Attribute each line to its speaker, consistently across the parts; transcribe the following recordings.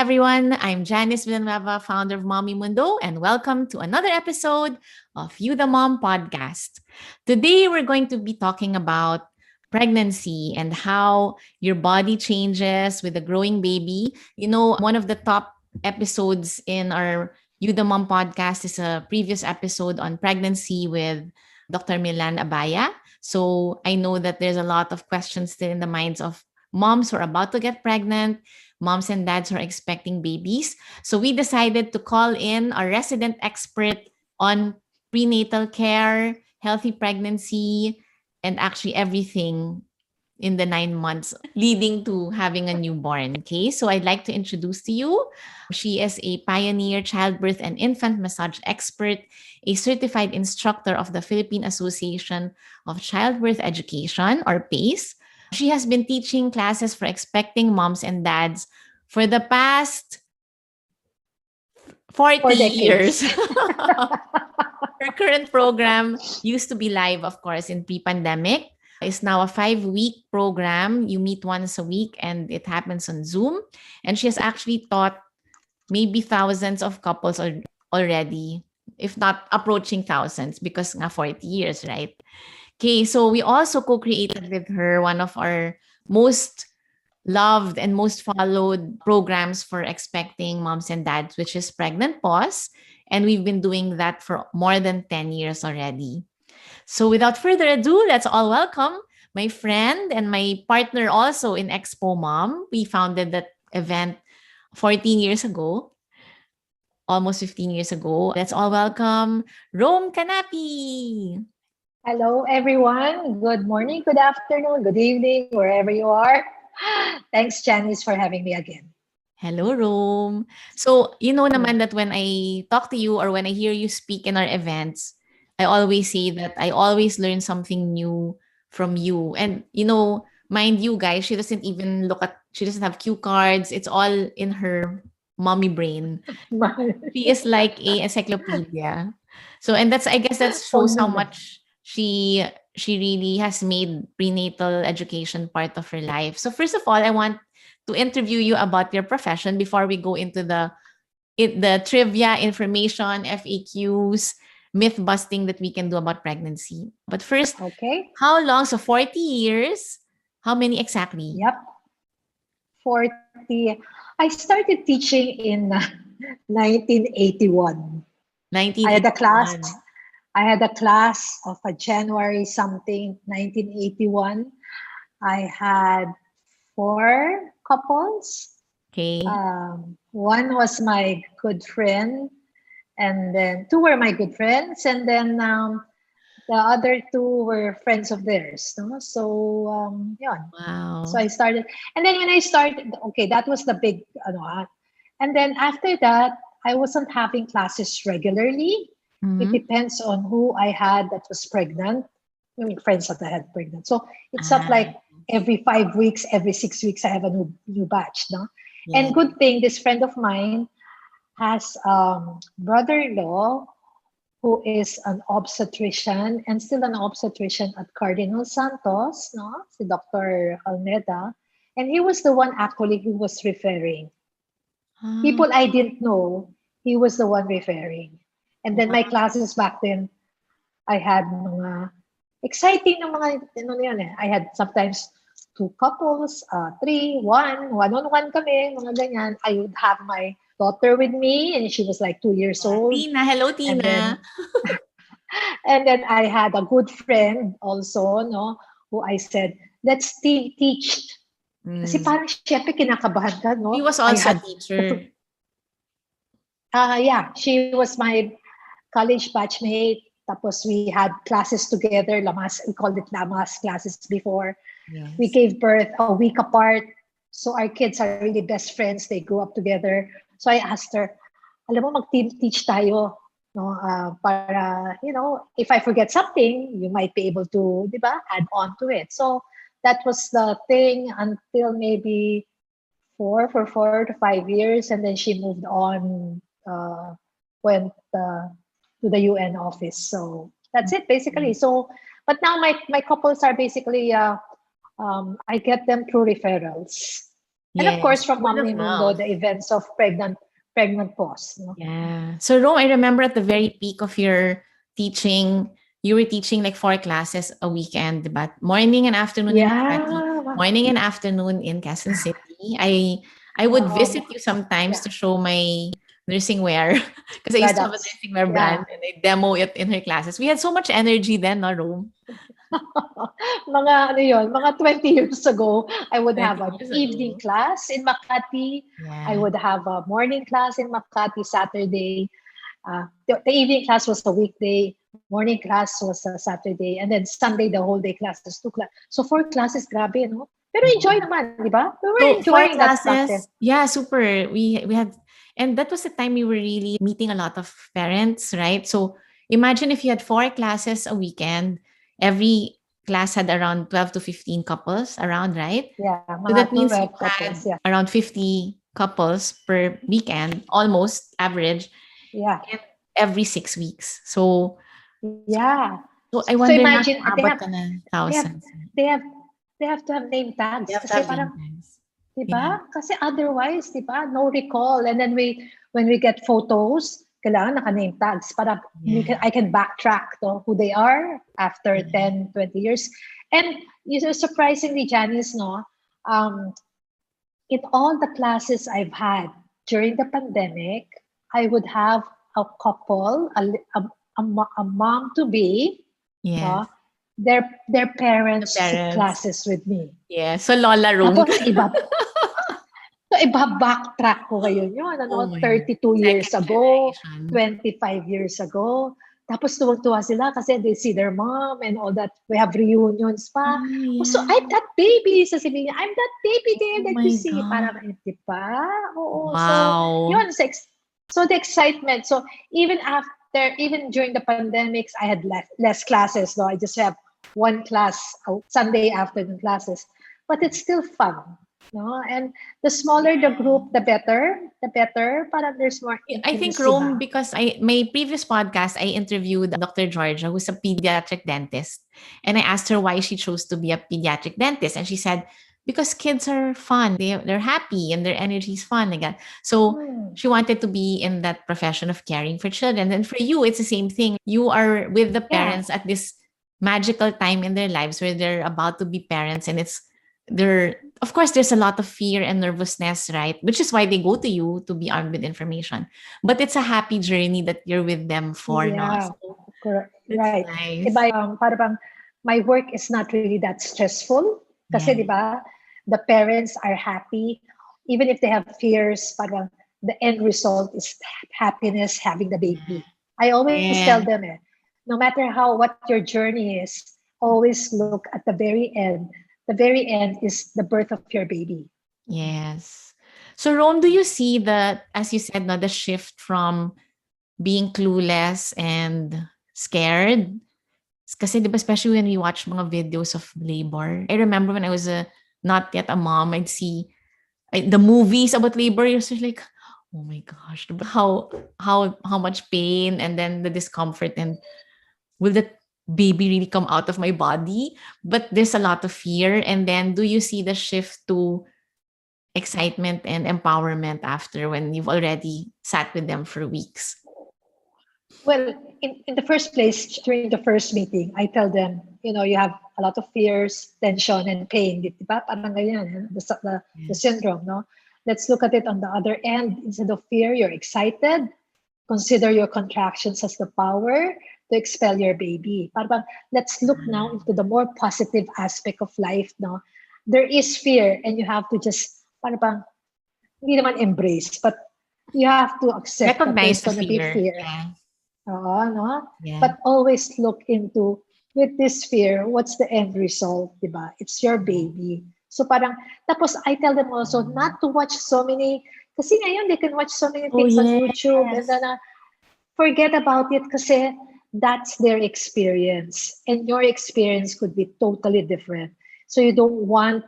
Speaker 1: everyone. I'm Janice Villanueva, founder of Mommy Mundo, and welcome to another episode of You the Mom podcast. Today, we're going to be talking about pregnancy and how your body changes with a growing baby. One of the top episodes in our You the Mom podcast is a previous episode on pregnancy with Dr. Milan Abaya. So I know that there's a lot of questions still in the minds of moms who are about to get pregnant, moms and dads who are expecting babies. So we decided to call in our resident expert on prenatal care, healthy pregnancy, and actually everything in the 9 months leading to having a newborn. Okay, so I'd like to introduce to you. She is a pioneer childbirth and infant massage expert, a certified instructor of the Philippine Association of Childbirth Education, or PACE. She has been teaching classes for expecting moms and dads for the past 40 years. Her current program used to be live, of course, in pre-pandemic. It's now a 5-week program. You meet once a week and it happens on Zoom. And she has actually taught maybe thousands of couples already, if not approaching thousands, because nga 40 years, right? Okay, so we also co-created with her one of our most loved and most followed programs for expecting moms and dads, which is Pregnant Pause. And we've been doing that for more than 10 years already. So without further ado, let's all welcome my friend and my partner also in Expo Mom. We founded that event 14 years ago, almost 15 years ago. Let's all welcome Rome Canapi.
Speaker 2: Hello, everyone. Good morning, good afternoon, good evening, wherever you are. Thanks, Janice, for having me again.
Speaker 1: Hello, Rome. So, you know naman that when I talk to you or when I hear you speak in our events, I always say that I always learn something new from you. And, mind you, guys, she doesn't have cue cards. It's all in her mommy brain. She is like a encyclopedia. So, and I guess that
Speaker 2: Oh,
Speaker 1: shows how
Speaker 2: no.
Speaker 1: much she really has made prenatal education part of her life. So, first of all, I want to interview you about your profession before we go into the trivia, information, FAQs, myth busting that we can do about pregnancy. But first,
Speaker 2: Okay.
Speaker 1: how long? So 40 years. How many exactly?
Speaker 2: Yep. 40. I started teaching in 1981. I had a class.
Speaker 1: 1981.
Speaker 2: I had a class of a January something, 1981. I had 4 couples.
Speaker 1: Okay.
Speaker 2: One was my good friend, and then 2 were my good friends, and then the other 2 were friends of theirs. No? So, yeah.
Speaker 1: Wow.
Speaker 2: So I started, and then when I started, okay, that was the big, and then after that, I wasn't having classes regularly. It depends on who I had that was pregnant. I mean, friends that I had pregnant. So it's not like every 5 weeks, every 6 weeks, I have a new batch. No?
Speaker 1: Yeah.
Speaker 2: And good thing, this friend of mine has brother-in-law who is an obstetrician and still an obstetrician at Cardinal Santos, no? Si Dr. Almeda. And he was the one actually who was referring. People I didn't know, he was the one referring. And then my classes back then, I had mga exciting na mga, yun eh. I had sometimes 2 couples, 3, 1, one-on-one kami, mga ganyan. I would have my daughter with me, and she was like 2 years old.
Speaker 1: Tina, hello, Tina.
Speaker 2: And then I had a good friend also, no, who I said, let's teach. Kasi parang syempre kinakabahan ka, no?
Speaker 1: She was also a teacher.
Speaker 2: Yeah, she was my college batchmate. Tapos we had classes together, Lamas, we called it Lamas classes before.
Speaker 1: Yes.
Speaker 2: We gave birth a week apart. So our kids are really best friends. They grew up together. So I asked her, alam mo, mag-teach tayo. No, para, if I forget something, you might be able to, di ba, add on to it. So that was the thing until maybe 4 to 5 years. And then she moved on, went to the UN office. So that's it basically. So, but now my couples are basically, I get them through referrals. And of
Speaker 1: Yes.
Speaker 2: course, from
Speaker 1: Word of
Speaker 2: Mommy Mundo,
Speaker 1: mouth.
Speaker 2: the events of pregnant pause. No?
Speaker 1: Yeah. So Rome, I remember at the very peak of your teaching, you were teaching like 4 classes a weekend, but morning and afternoon in Makati,
Speaker 2: Yeah.
Speaker 1: morning and afternoon in Quezon City. I would visit you sometimes
Speaker 2: Yeah.
Speaker 1: to show my nursing wear because I used to have a
Speaker 2: Products.
Speaker 1: nursing wear
Speaker 2: Yeah.
Speaker 1: brand and I demo it in her classes. We had so much energy then, no, Rome?
Speaker 2: Mga ano yun, mga 20 years ago, I would have
Speaker 1: 20
Speaker 2: an
Speaker 1: years
Speaker 2: evening
Speaker 1: ago.
Speaker 2: class in Makati. I
Speaker 1: Yeah.
Speaker 2: would have a morning class in Makati Saturday. The evening class was a weekday, morning class was a Saturday, and then Sunday, the whole day classes, 2 class. So 4 classes, grabe, no? Pero enjoy
Speaker 1: Yeah.
Speaker 2: naman, di ba? We were
Speaker 1: So four
Speaker 2: enjoying that back then.
Speaker 1: classes, yeah, super. We had, and that was the time we were really meeting a lot of parents, right? So imagine if you had 4 classes a weekend, every class had around 12 to 15 couples around, right?
Speaker 2: Yeah,
Speaker 1: So
Speaker 2: mga
Speaker 1: that means
Speaker 2: 12
Speaker 1: you
Speaker 2: couples,
Speaker 1: had
Speaker 2: yeah.
Speaker 1: around 50 couples per weekend, almost average,
Speaker 2: Yeah,
Speaker 1: and every 6 weeks.
Speaker 2: yeah.
Speaker 1: So I
Speaker 2: So
Speaker 1: wonder na
Speaker 2: imagine
Speaker 1: kung abot ka na
Speaker 2: they have
Speaker 1: thousands.
Speaker 2: they have they have to have name
Speaker 1: You
Speaker 2: tags
Speaker 1: have to
Speaker 2: kasi
Speaker 1: have name
Speaker 2: parang
Speaker 1: tags.
Speaker 2: 'di
Speaker 1: Yeah.
Speaker 2: ba? Kasi otherwise, 'di ba, no recall. And then when we get photos, kailangan naka-name tags para
Speaker 1: Yeah.
Speaker 2: I can backtrack to who they are after
Speaker 1: Yeah.
Speaker 2: 10, 20 years. And surprisingly, Janice, no, um, in all the classes I've had during the pandemic, I would have a couple, a mom to be,
Speaker 1: Yes.
Speaker 2: no, their
Speaker 1: The
Speaker 2: parents took
Speaker 1: parents.
Speaker 2: classes with me.
Speaker 1: Yeah. So Lola Room.
Speaker 2: Tapos iba-backtrack ko ngayon yun,
Speaker 1: Oh
Speaker 2: ano,
Speaker 1: my God.
Speaker 2: 32 years
Speaker 1: Second
Speaker 2: ago,
Speaker 1: generation.
Speaker 2: 25 years ago. Tapos tuwang-tuwa sila kasi they see their mom and all that. We have reunions pa.
Speaker 1: Oh,
Speaker 2: Oh, so
Speaker 1: yeah.
Speaker 2: I'm that baby. Sasabihin niya, I'm that baby there
Speaker 1: Oh
Speaker 2: that you
Speaker 1: my
Speaker 2: see.
Speaker 1: God.
Speaker 2: Parang, di ba? Oo. So,
Speaker 1: Wow.
Speaker 2: yun. So the excitement. So even during the pandemics, I had less classes. No? I just have one class, Sunday afternoon classes. But it's still fun. No? And the smaller the group, the better. The better. Parang there's more
Speaker 1: I think
Speaker 2: intimacy
Speaker 1: Rome,
Speaker 2: ba?
Speaker 1: because my previous podcast, I interviewed Dr. Georgia, who's a pediatric dentist. And I asked her why she chose to be a pediatric dentist. And she said, because kids are fun. They're happy and their energy is fun again. So
Speaker 2: Hmm.
Speaker 1: she wanted to be in that profession of caring for children. And for you, it's the same thing. You are with the
Speaker 2: Yeah.
Speaker 1: parents at this magical time in their lives where they're about to be parents, and they're, of course, there's a lot of fear and nervousness, right? Which is why they go to you to be armed with information. But it's a happy journey that you're with them for, no?
Speaker 2: Yeah,
Speaker 1: So
Speaker 2: correct.
Speaker 1: it's
Speaker 2: Right.
Speaker 1: nice.
Speaker 2: Diba, para bang my work is not really that stressful. Kasi
Speaker 1: Yeah.
Speaker 2: di ba, the parents are happy. Even if they have fears, parang the end result is happiness having the baby. I always tell
Speaker 1: Yeah.
Speaker 2: them, no matter what your journey is, always look at the very end. The very end is the birth of your baby.
Speaker 1: Yes. So Ron, do you see that, as you said, no, the shift from being clueless and scared? Kasi di ba, especially when we watch mga videos of labor. I remember when I was not yet a mom, I'd see the movies about labor. You're just like, oh my gosh, diba? How much pain and then the discomfort, and will the baby really come out of my body? But there's a lot of fear. And then do you see the shift to excitement and empowerment after, when you've already sat with them for weeks?
Speaker 2: Well, in the first place, during the first meeting, I tell them, you have a lot of fears, tension, and pain. Di ba? Parang ganyan, the
Speaker 1: Yes.
Speaker 2: syndrome, no? Let's look at it on the other end. Instead of fear, you're excited. Consider your contractions as the power to expel your baby. Parang, let's look now into the more positive aspect of life, no? There is fear, and you have to just, parang, hindi naman embrace, but you have to accept that there's
Speaker 1: Recognize the
Speaker 2: going to be
Speaker 1: fear.
Speaker 2: fear.
Speaker 1: Yeah.
Speaker 2: No?
Speaker 1: Yeah.
Speaker 2: But always look into, with this fear, what's the end result, diba? It's your baby. So parang, tapos I tell them also not to watch so many, kasi ngayon they can watch so many
Speaker 1: Oh,
Speaker 2: things on
Speaker 1: yes.
Speaker 2: YouTube, and then forget about it kasi that's their experience. And your experience could be totally different. So you don't want,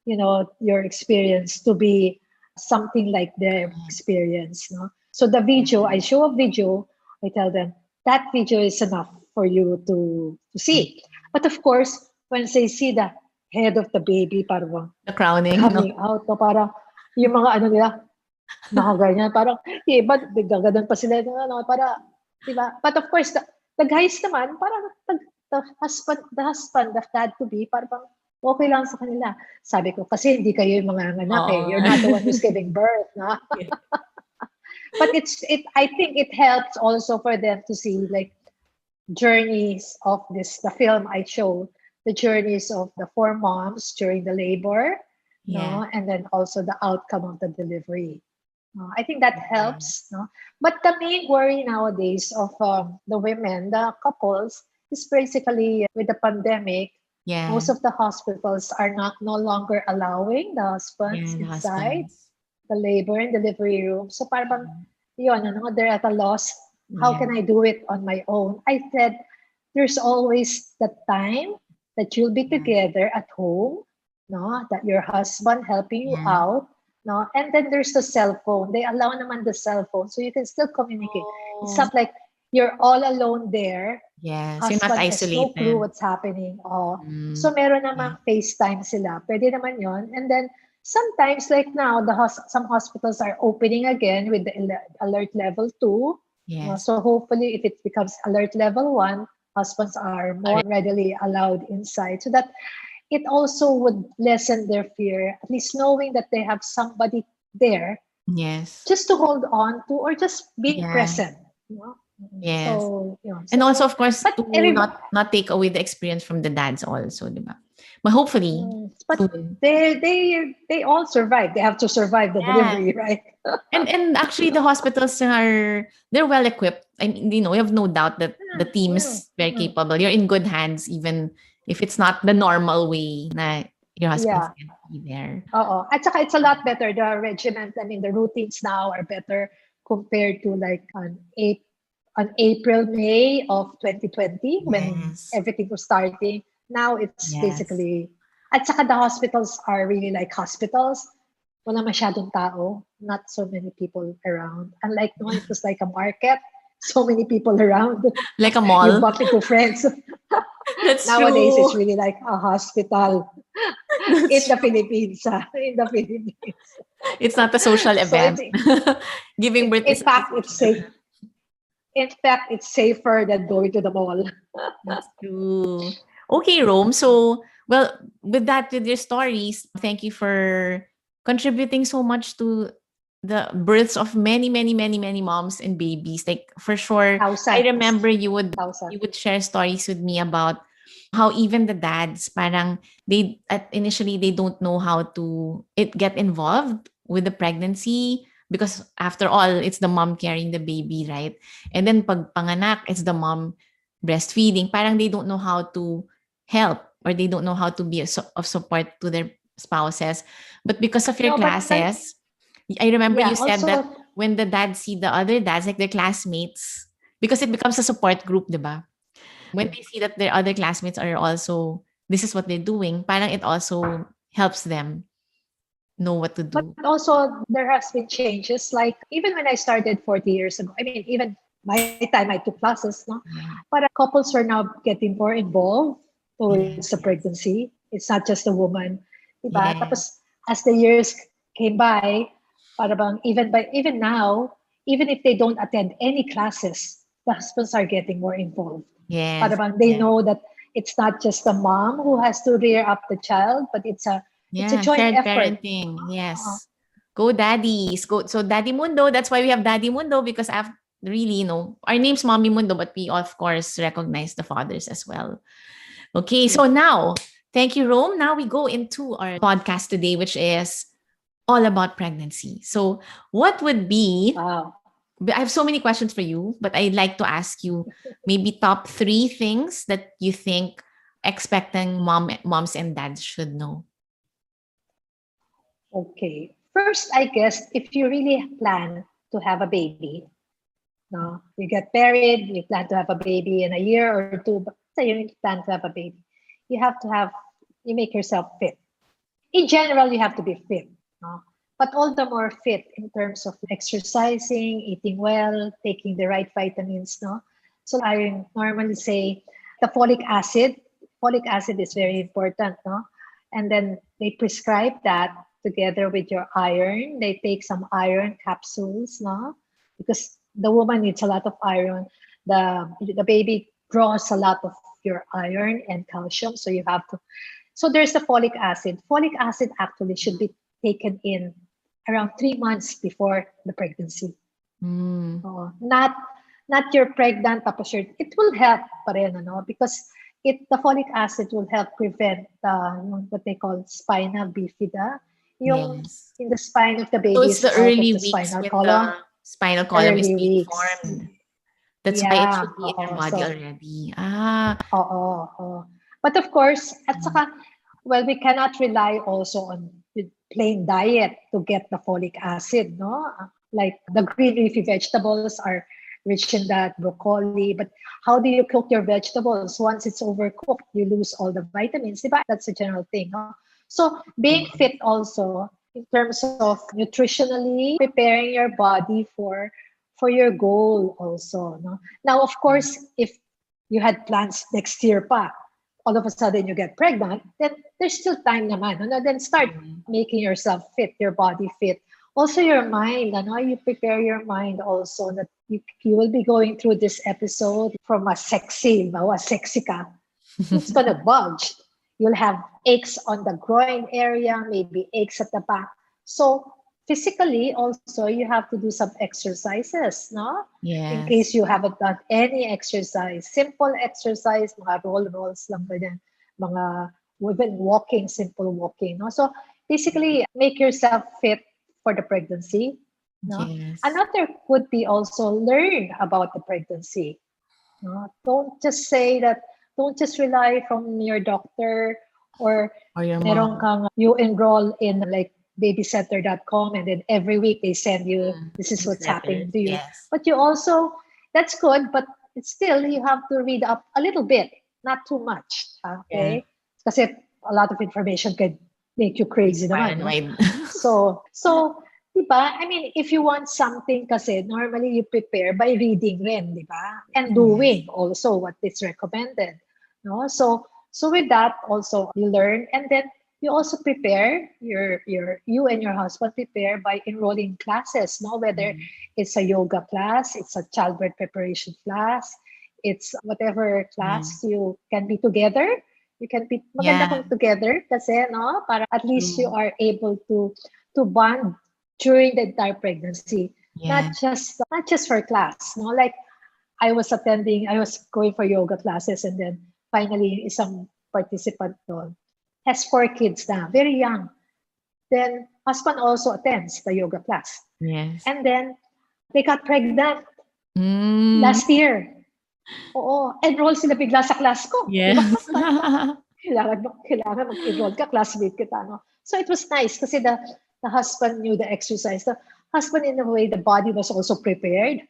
Speaker 2: your experience to be something like their experience, no? So the video, I show a video, I tell them that video is enough for you to see. But of course, when they see the head of the baby parang
Speaker 1: The crowning, no?
Speaker 2: coming out, no, parang, Yung mga ano nila, mga ganyan, parang, iba, gaganon pa sila, para, di ba? But of course, the guys naman, parang, the dad to be, parang, okay lang sa kanila. Sabi ko, kasi hindi kayo yung mga anak eh.
Speaker 1: Oo.
Speaker 2: You're not the one who's giving birth, no? But I think it helps also for them to see like journeys of the film I showed, the journeys of the four moms during the labor,
Speaker 1: Yeah.
Speaker 2: no, and then also the outcome of the delivery. I think that helps, no. But the main worry nowadays of the women, the couples, is basically with the pandemic.
Speaker 1: Yeah.
Speaker 2: Most of the hospitals are not no longer allowing the husbands
Speaker 1: Yeah, the
Speaker 2: inside
Speaker 1: husbands.
Speaker 2: the labor and delivery room. So parang yun, they're at a loss. How
Speaker 1: Yeah.
Speaker 2: can I do it on my own? I said, there's always the time that you'll be
Speaker 1: Yeah.
Speaker 2: together at home, no? That your husband helping you
Speaker 1: Yeah.
Speaker 2: out, no? And then there's the cell phone. They allow naman the cell phone, so you can still communicate. It's
Speaker 1: Oh,
Speaker 2: not like you're all alone there.
Speaker 1: yes. You're not
Speaker 2: Husband has no clue
Speaker 1: isolated.
Speaker 2: what's happening. Oh, so
Speaker 1: Mm.
Speaker 2: meron
Speaker 1: Yeah.
Speaker 2: namang FaceTime sila. Pwede naman yon. And then sometimes, like now, some hospitals are opening again with the alert level 2.
Speaker 1: Yes.
Speaker 2: So hopefully, if it becomes alert level 1, husbands are more
Speaker 1: Alright.
Speaker 2: readily allowed inside. So that it also would lessen their fear, at least knowing that they have somebody there
Speaker 1: Yes.
Speaker 2: just to hold on to or just being
Speaker 1: Yeah.
Speaker 2: present. You know?
Speaker 1: Yes.
Speaker 2: So,
Speaker 1: And also, of course,
Speaker 2: but
Speaker 1: to not take away the experience from the dads also, di ba? But hopefully,
Speaker 2: but
Speaker 1: soon.
Speaker 2: they all survive. They have to survive the
Speaker 1: Yeah.
Speaker 2: delivery, right?
Speaker 1: And actually, the hospitals they're well equipped. I mean, you have no doubt that the team
Speaker 2: Mm,
Speaker 1: is very
Speaker 2: mm.
Speaker 1: capable. You're in good hands, even if it's not the normal way na your husband's
Speaker 2: Yeah.
Speaker 1: can be there.
Speaker 2: Oo. At saka it's a lot better. The regiment, I mean, the routines now are better compared to like on April, May of 2020 when
Speaker 1: Yes.
Speaker 2: everything was starting. Now it's
Speaker 1: Yes.
Speaker 2: basically, at saka the hospitals are really like hospitals. Wala masyadong tao, not so many people around. Unlike noon, it was like a market, so many people around.
Speaker 1: Like a
Speaker 2: You
Speaker 1: mall.
Speaker 2: bump into friends.
Speaker 1: That's
Speaker 2: Nowadays,
Speaker 1: true.
Speaker 2: it's really like a hospital in
Speaker 1: That's
Speaker 2: the
Speaker 1: true.
Speaker 2: Philippines. In the Philippines.
Speaker 1: It's not a social
Speaker 2: So
Speaker 1: event. Giving birth
Speaker 2: in
Speaker 1: is not a
Speaker 2: fact, it's
Speaker 1: social
Speaker 2: safe.
Speaker 1: event.
Speaker 2: In fact, it's safer than going to the mall.
Speaker 1: That's true. Okay, Rome. So, well, with your stories, thank you for contributing so much to the births of many, many, many, many moms and babies. Like for sure, I
Speaker 2: Thousands.
Speaker 1: remember you would share stories with me about how even the dads, parang initially they don't know how to get involved with the pregnancy because after all, it's the mom carrying the baby, right? And then pag panganak, it's the mom breastfeeding, parang they don't know how to help or they don't know how to be of support to their spouses. But because of your
Speaker 2: No, but
Speaker 1: classes, I remember
Speaker 2: yeah,
Speaker 1: you said that
Speaker 2: also,
Speaker 1: when the dads see the other dads, like their classmates, because it becomes a support group, diba? When they see that their other classmates are also, this is what they're doing, parang it also helps them know what to
Speaker 2: but
Speaker 1: do.
Speaker 2: also there has been changes. Like even when I started 40 years ago, I mean, even my time I took classes, no?
Speaker 1: Yeah.
Speaker 2: But couples are now getting more involved towards the
Speaker 1: Yes, yes.
Speaker 2: pregnancy. It's not just the woman, diba?
Speaker 1: Yes.
Speaker 2: Tapos as the years came by, para bang even now, even if they don't attend any classes, the husbands are getting more involved. Para
Speaker 1: Yes.
Speaker 2: bang they
Speaker 1: Yes.
Speaker 2: know that it's not just the mom who has to rear up the child, but it's a
Speaker 1: Yeah,
Speaker 2: joint
Speaker 1: shared
Speaker 2: effort.
Speaker 1: parenting.
Speaker 2: Uh,
Speaker 1: Yes. Go daddies. Go so Daddy Mundo. That's why we have Daddy Mundo because after really, our name's Mommy Mundo, but we of course recognize the fathers as well. Okay, so
Speaker 2: yeah.
Speaker 1: now, thank you, Rome. Now we go into our podcast today, which is all about pregnancy. So, what would be
Speaker 2: Wow.
Speaker 1: I have so many questions for you, but I'd like to ask you maybe top 3 things that you think expecting moms and dads should know.
Speaker 2: Okay. First, I guess if you really plan to have a baby, no, you get married, you plan to have a baby in a year or two, but say you plan to have a baby, you have to have, you make yourself fit. In general, you have to be fit, no? But all the more fit in terms of exercising, eating well, taking the right vitamins, no? So I normally say the folic acid is very important, no? And then they prescribe that together with your iron. They take some iron capsules, no? Because the woman needs a lot of iron. The baby draws a lot of your iron and calcium, so you have to. So there's the folic acid. Folic acid actually should be taken in around 3 months before the pregnancy. Oh, not you're pregnant tapos it will help pa rin, ano, because the folic acid will help prevent what they call spina bifida, yung
Speaker 1: Yes.
Speaker 2: in the spine of the
Speaker 1: So
Speaker 2: baby
Speaker 1: it's
Speaker 2: is
Speaker 1: the
Speaker 2: out of
Speaker 1: early
Speaker 2: the
Speaker 1: weeks
Speaker 2: spinal
Speaker 1: when
Speaker 2: column.
Speaker 1: the spinal column is
Speaker 2: Early
Speaker 1: being
Speaker 2: weeks.
Speaker 1: formed. That's why it
Speaker 2: Yeah,
Speaker 1: should be in your
Speaker 2: oo.
Speaker 1: body
Speaker 2: So,
Speaker 1: already. Ah,
Speaker 2: oo. But of course, at saka, well, we cannot rely also on the plain diet to get the folic acid, no? Like the green leafy vegetables are rich in that, broccoli. But how do you cook your vegetables? Once it's overcooked, you lose all the vitamins. Diba? That's a general thing, no? So being fit also in terms of nutritionally preparing your body for your goal also, no? Now, of course, if you had plans next year pa, all of a sudden you get pregnant, then there's still time naman. Ano? Then start making yourself fit, your body fit. Also your mind, ano? You prepare your mind also that you will be going through this episode from a sexy ka. It's gonna bulge. You'll have aches on the groin area, maybe aches at the back. So physically also you have to do some exercises, no? In case
Speaker 1: yes.
Speaker 2: you haven't done any exercise, simple exercise, mga rolls lang ganyan, mga even walking, simple walking, no? So basically make yourself fit for the pregnancy, no?
Speaker 1: Yes.
Speaker 2: Another would be also learn about the pregnancy, no? Don't just rely from your doctor or
Speaker 1: Or your
Speaker 2: meron
Speaker 1: mom.
Speaker 2: kang you enroll in like babycenter.com and then every week they send you this is what's
Speaker 1: Newsletters.
Speaker 2: happening to you.
Speaker 1: Yes.
Speaker 2: But you also that's good, but it's still you have to read up a little bit, not too much.
Speaker 1: Yeah.
Speaker 2: Okay? Kasi a lot of information can make you crazy naman, no?
Speaker 1: Paranoid.
Speaker 2: So, di ba? I mean, if you want something kasi, normally you prepare by reading rin, di ba? And
Speaker 1: Yes.
Speaker 2: doing also what is recommended. No? So with that also you learn and then you also prepare you and your husband prepare by enrolling classes, no? Whether it's a yoga class, it's a childbirth preparation class, it's whatever
Speaker 1: Yeah.
Speaker 2: class you can be together. You can be maganda
Speaker 1: Yeah.
Speaker 2: kung together kasi, no? Para at least you
Speaker 1: True.
Speaker 2: are able to bond during the entire pregnancy,
Speaker 1: Yeah.
Speaker 2: not just for class, no? Like I was going for yoga classes and then finally isang participant doon has 4 kids na, very young. Then husband also attends the yoga class.
Speaker 1: Yes.
Speaker 2: And then they got pregnant
Speaker 1: Mm.
Speaker 2: last year. Oo, enroll sila bigla sa class ko. Di ba?
Speaker 1: Yes.
Speaker 2: Kailangan mag-enroll ka, classmate kita, no? So it was nice kasi the husband knew the exercise. The husband, in a way, the body was also prepared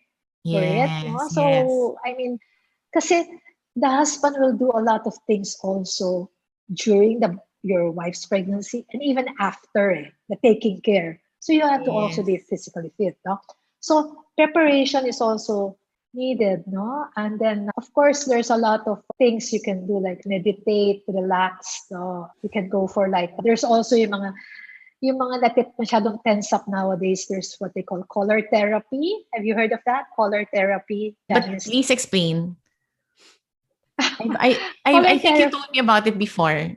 Speaker 2: for it, no?
Speaker 1: Yes. Yes.
Speaker 2: So, I mean, kasi the husband will do a lot of things also during your wife's pregnancy and even after the taking care. So you have to also be
Speaker 1: Yes.
Speaker 2: physically fit, no? So preparation is also needed, no? And then of course there's a lot of things you can do like meditate, relax, no? You can go for like there's also yung mga masyadong tense up nowadays, there's what they call color therapy. Have you heard of that? Color therapy.
Speaker 1: But
Speaker 2: That is
Speaker 1: please explain. I
Speaker 2: color
Speaker 1: think you
Speaker 2: therapy.
Speaker 1: told me about it before.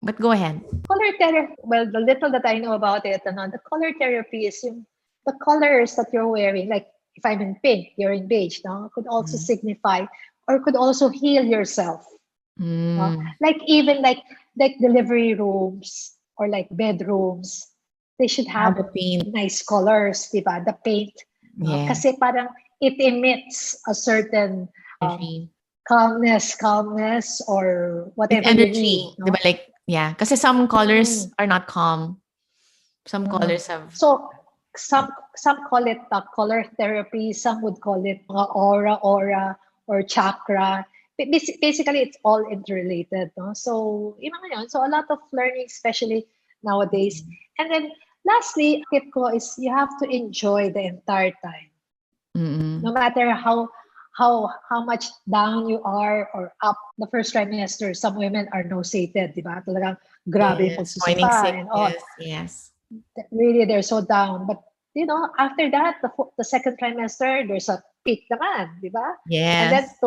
Speaker 1: But go ahead.
Speaker 2: Color therapy. Well, the little that I know about it, the color therapy is the colors that you're wearing. Like if I'm in pink, you're in beige. No, could also signify or could also heal yourself. No?
Speaker 1: Mm.
Speaker 2: Like even like delivery rooms or like bedrooms, they should have
Speaker 1: The paint.
Speaker 2: nice colors, diba? The paint. No?
Speaker 1: Yeah.
Speaker 2: Kasi parang it emits a certain
Speaker 1: Energy.
Speaker 2: calmness or
Speaker 1: It's
Speaker 2: whatever you
Speaker 1: energy.
Speaker 2: need. No?
Speaker 1: Diba? Like, yeah. Kasi some colors are not calm. Some
Speaker 2: Mm.
Speaker 1: colors have...
Speaker 2: So some call it color therapy, some would call it aura or chakra. Basically, it's all interrelated. No? So, yung mga yun. So, a lot of learning, especially nowadays. And then, lastly, tip ko is you have to enjoy the entire time. No matter how much down you are or up. The first trimester, some women are nauseated, di ba? Talagang grabe yung
Speaker 1: Yes. Morning
Speaker 2: pagsusuka and all.
Speaker 1: sickness. Yes.
Speaker 2: really they're so down. But after that, the second trimester, there's a peak naman, di ba? And then
Speaker 1: Yes.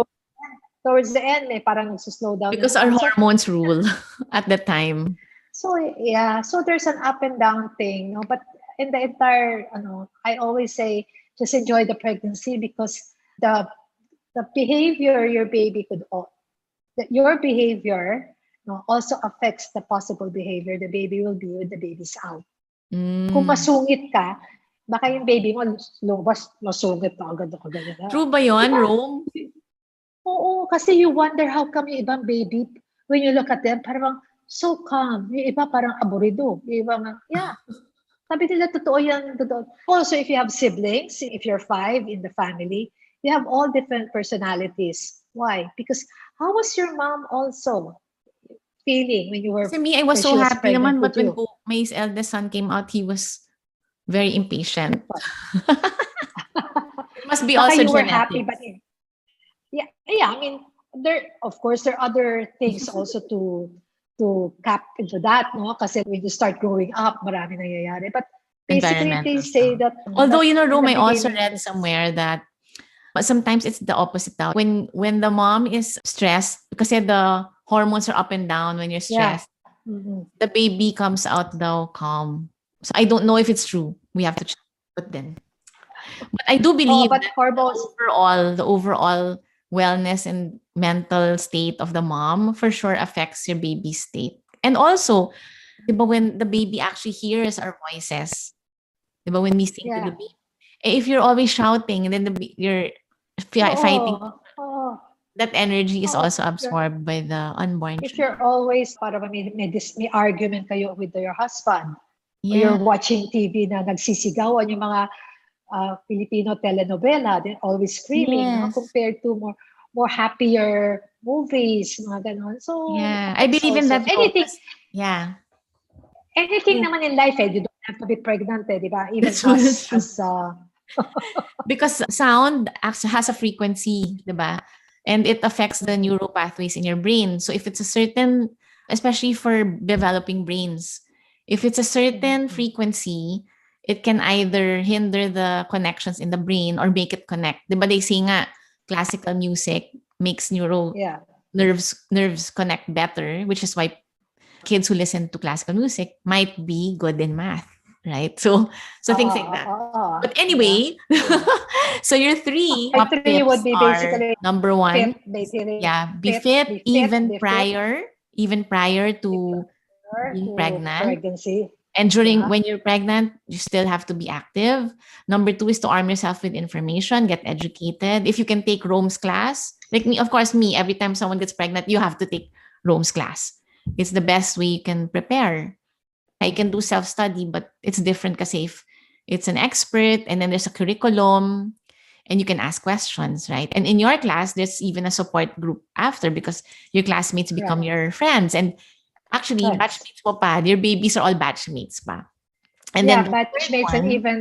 Speaker 2: towards the end, may parang nagsuslow down
Speaker 1: Because our
Speaker 2: naman. So,
Speaker 1: hormones rule at the time.
Speaker 2: yeah, so there's an up and down thing, but in the entire, I always say, just enjoy the pregnancy because the the behavior your baby that your behavior also affects the possible behavior the baby will be when the baby's out. Kung
Speaker 1: Mm.
Speaker 2: masungit ka, baka yung baby mo lumabas, masungit na agad ako ganyan.
Speaker 1: True ba yun,
Speaker 2: Diba?
Speaker 1: Rome?
Speaker 2: Oo, kasi you wonder how come yung ibang baby, when you look at them, parang so calm. Yung iba parang aburido. Yung iba yeah. Sabi nila, totoo yan. Totoo. Also, if you have siblings, if you're 5 in the family, you have all different personalities. Why? Because how was your mom also feeling when
Speaker 1: Kasi me, I was
Speaker 2: when
Speaker 1: so
Speaker 2: she was
Speaker 1: happy
Speaker 2: pregnant
Speaker 1: naman, but
Speaker 2: with
Speaker 1: when
Speaker 2: you?
Speaker 1: my eldest son came out, he was very impatient. It must be
Speaker 2: Baka
Speaker 1: also
Speaker 2: you were happy, but
Speaker 1: genetics.
Speaker 2: yeah. I mean, of course, there are other things also to cap into that, no? Kasi when you start growing up, marami nangyayari. But basically, they
Speaker 1: Environmental
Speaker 2: say
Speaker 1: stuff.
Speaker 2: that
Speaker 1: Although,
Speaker 2: in
Speaker 1: Rome,
Speaker 2: the
Speaker 1: I also
Speaker 2: beginning,
Speaker 1: read somewhere that but sometimes it's the opposite now. When the mom is stressed, because the hormones are up and down when you're
Speaker 2: yeah.
Speaker 1: stressed,
Speaker 2: Mhm.
Speaker 1: the baby comes out though calm. So I don't know if it's true. We have to check. But I do
Speaker 2: Oh,
Speaker 1: believe
Speaker 2: but
Speaker 1: that
Speaker 2: hormones,
Speaker 1: the overall wellness and mental state of the mom for sure affects your baby's state. And also, diba, when the baby actually hears our voices, diba, when we sing to the
Speaker 2: yeah.
Speaker 1: baby, if you're always shouting and then you're fighting,
Speaker 2: Oo, oo,
Speaker 1: that energy is
Speaker 2: oo.
Speaker 1: also absorbed by the unborn
Speaker 2: If
Speaker 1: child.
Speaker 2: you're always, para may argument kayo with your husband, or
Speaker 1: Yeah.
Speaker 2: you're watching TV na nagsisigawan yung mga Filipino telenovela, they're always screaming, no?
Speaker 1: Yes.
Speaker 2: Compared to more happier movies, mga ganon. So, it
Speaker 1: Yeah. I
Speaker 2: affects
Speaker 1: believe in
Speaker 2: also.
Speaker 1: that, Rome. Yeah.
Speaker 2: Anything naman in life, you don't have to be pregnant, di ba? Even
Speaker 1: That's true. That's
Speaker 2: us,
Speaker 1: true. Because sound actually has a frequency, diba? And it affects the neural pathways in your brain. So if it's a certain, especially for developing brains, if it's a certain frequency, it can either hinder the connections in the brain or make it connect. Diba they say nga, classical music makes
Speaker 2: yeah.
Speaker 1: nerves connect better, which is why kids who listen to classical music might be good in math, right? So things like that. But
Speaker 2: Yeah.
Speaker 1: anyway, so your three
Speaker 2: My
Speaker 1: top
Speaker 2: three would
Speaker 1: tips
Speaker 2: be
Speaker 1: are
Speaker 2: basically
Speaker 1: number
Speaker 2: fit,
Speaker 1: one,
Speaker 2: basically
Speaker 1: yeah, be
Speaker 2: fit,
Speaker 1: fit
Speaker 2: be fit, be fit
Speaker 1: even prior to being
Speaker 2: to
Speaker 1: pregnant.
Speaker 2: pregnancy.
Speaker 1: And during
Speaker 2: Yeah.
Speaker 1: when you're pregnant, you still have to be active. Number two is to arm yourself with information, get educated. If you can take Rome's class, like me, of course, every time someone gets pregnant, you have to take Rome's class. It's the best way you can prepare. I can do self-study, but it's different because if it's an expert and then there's a curriculum and you can ask questions, right? And in your class, there's even a support group after because your classmates become
Speaker 2: Right.
Speaker 1: your friends. And actually,
Speaker 2: Friends.
Speaker 1: batchmates mo pa, your babies are all batchmates pa. And then
Speaker 2: Yeah,
Speaker 1: the third
Speaker 2: batchmates and
Speaker 1: one,
Speaker 2: even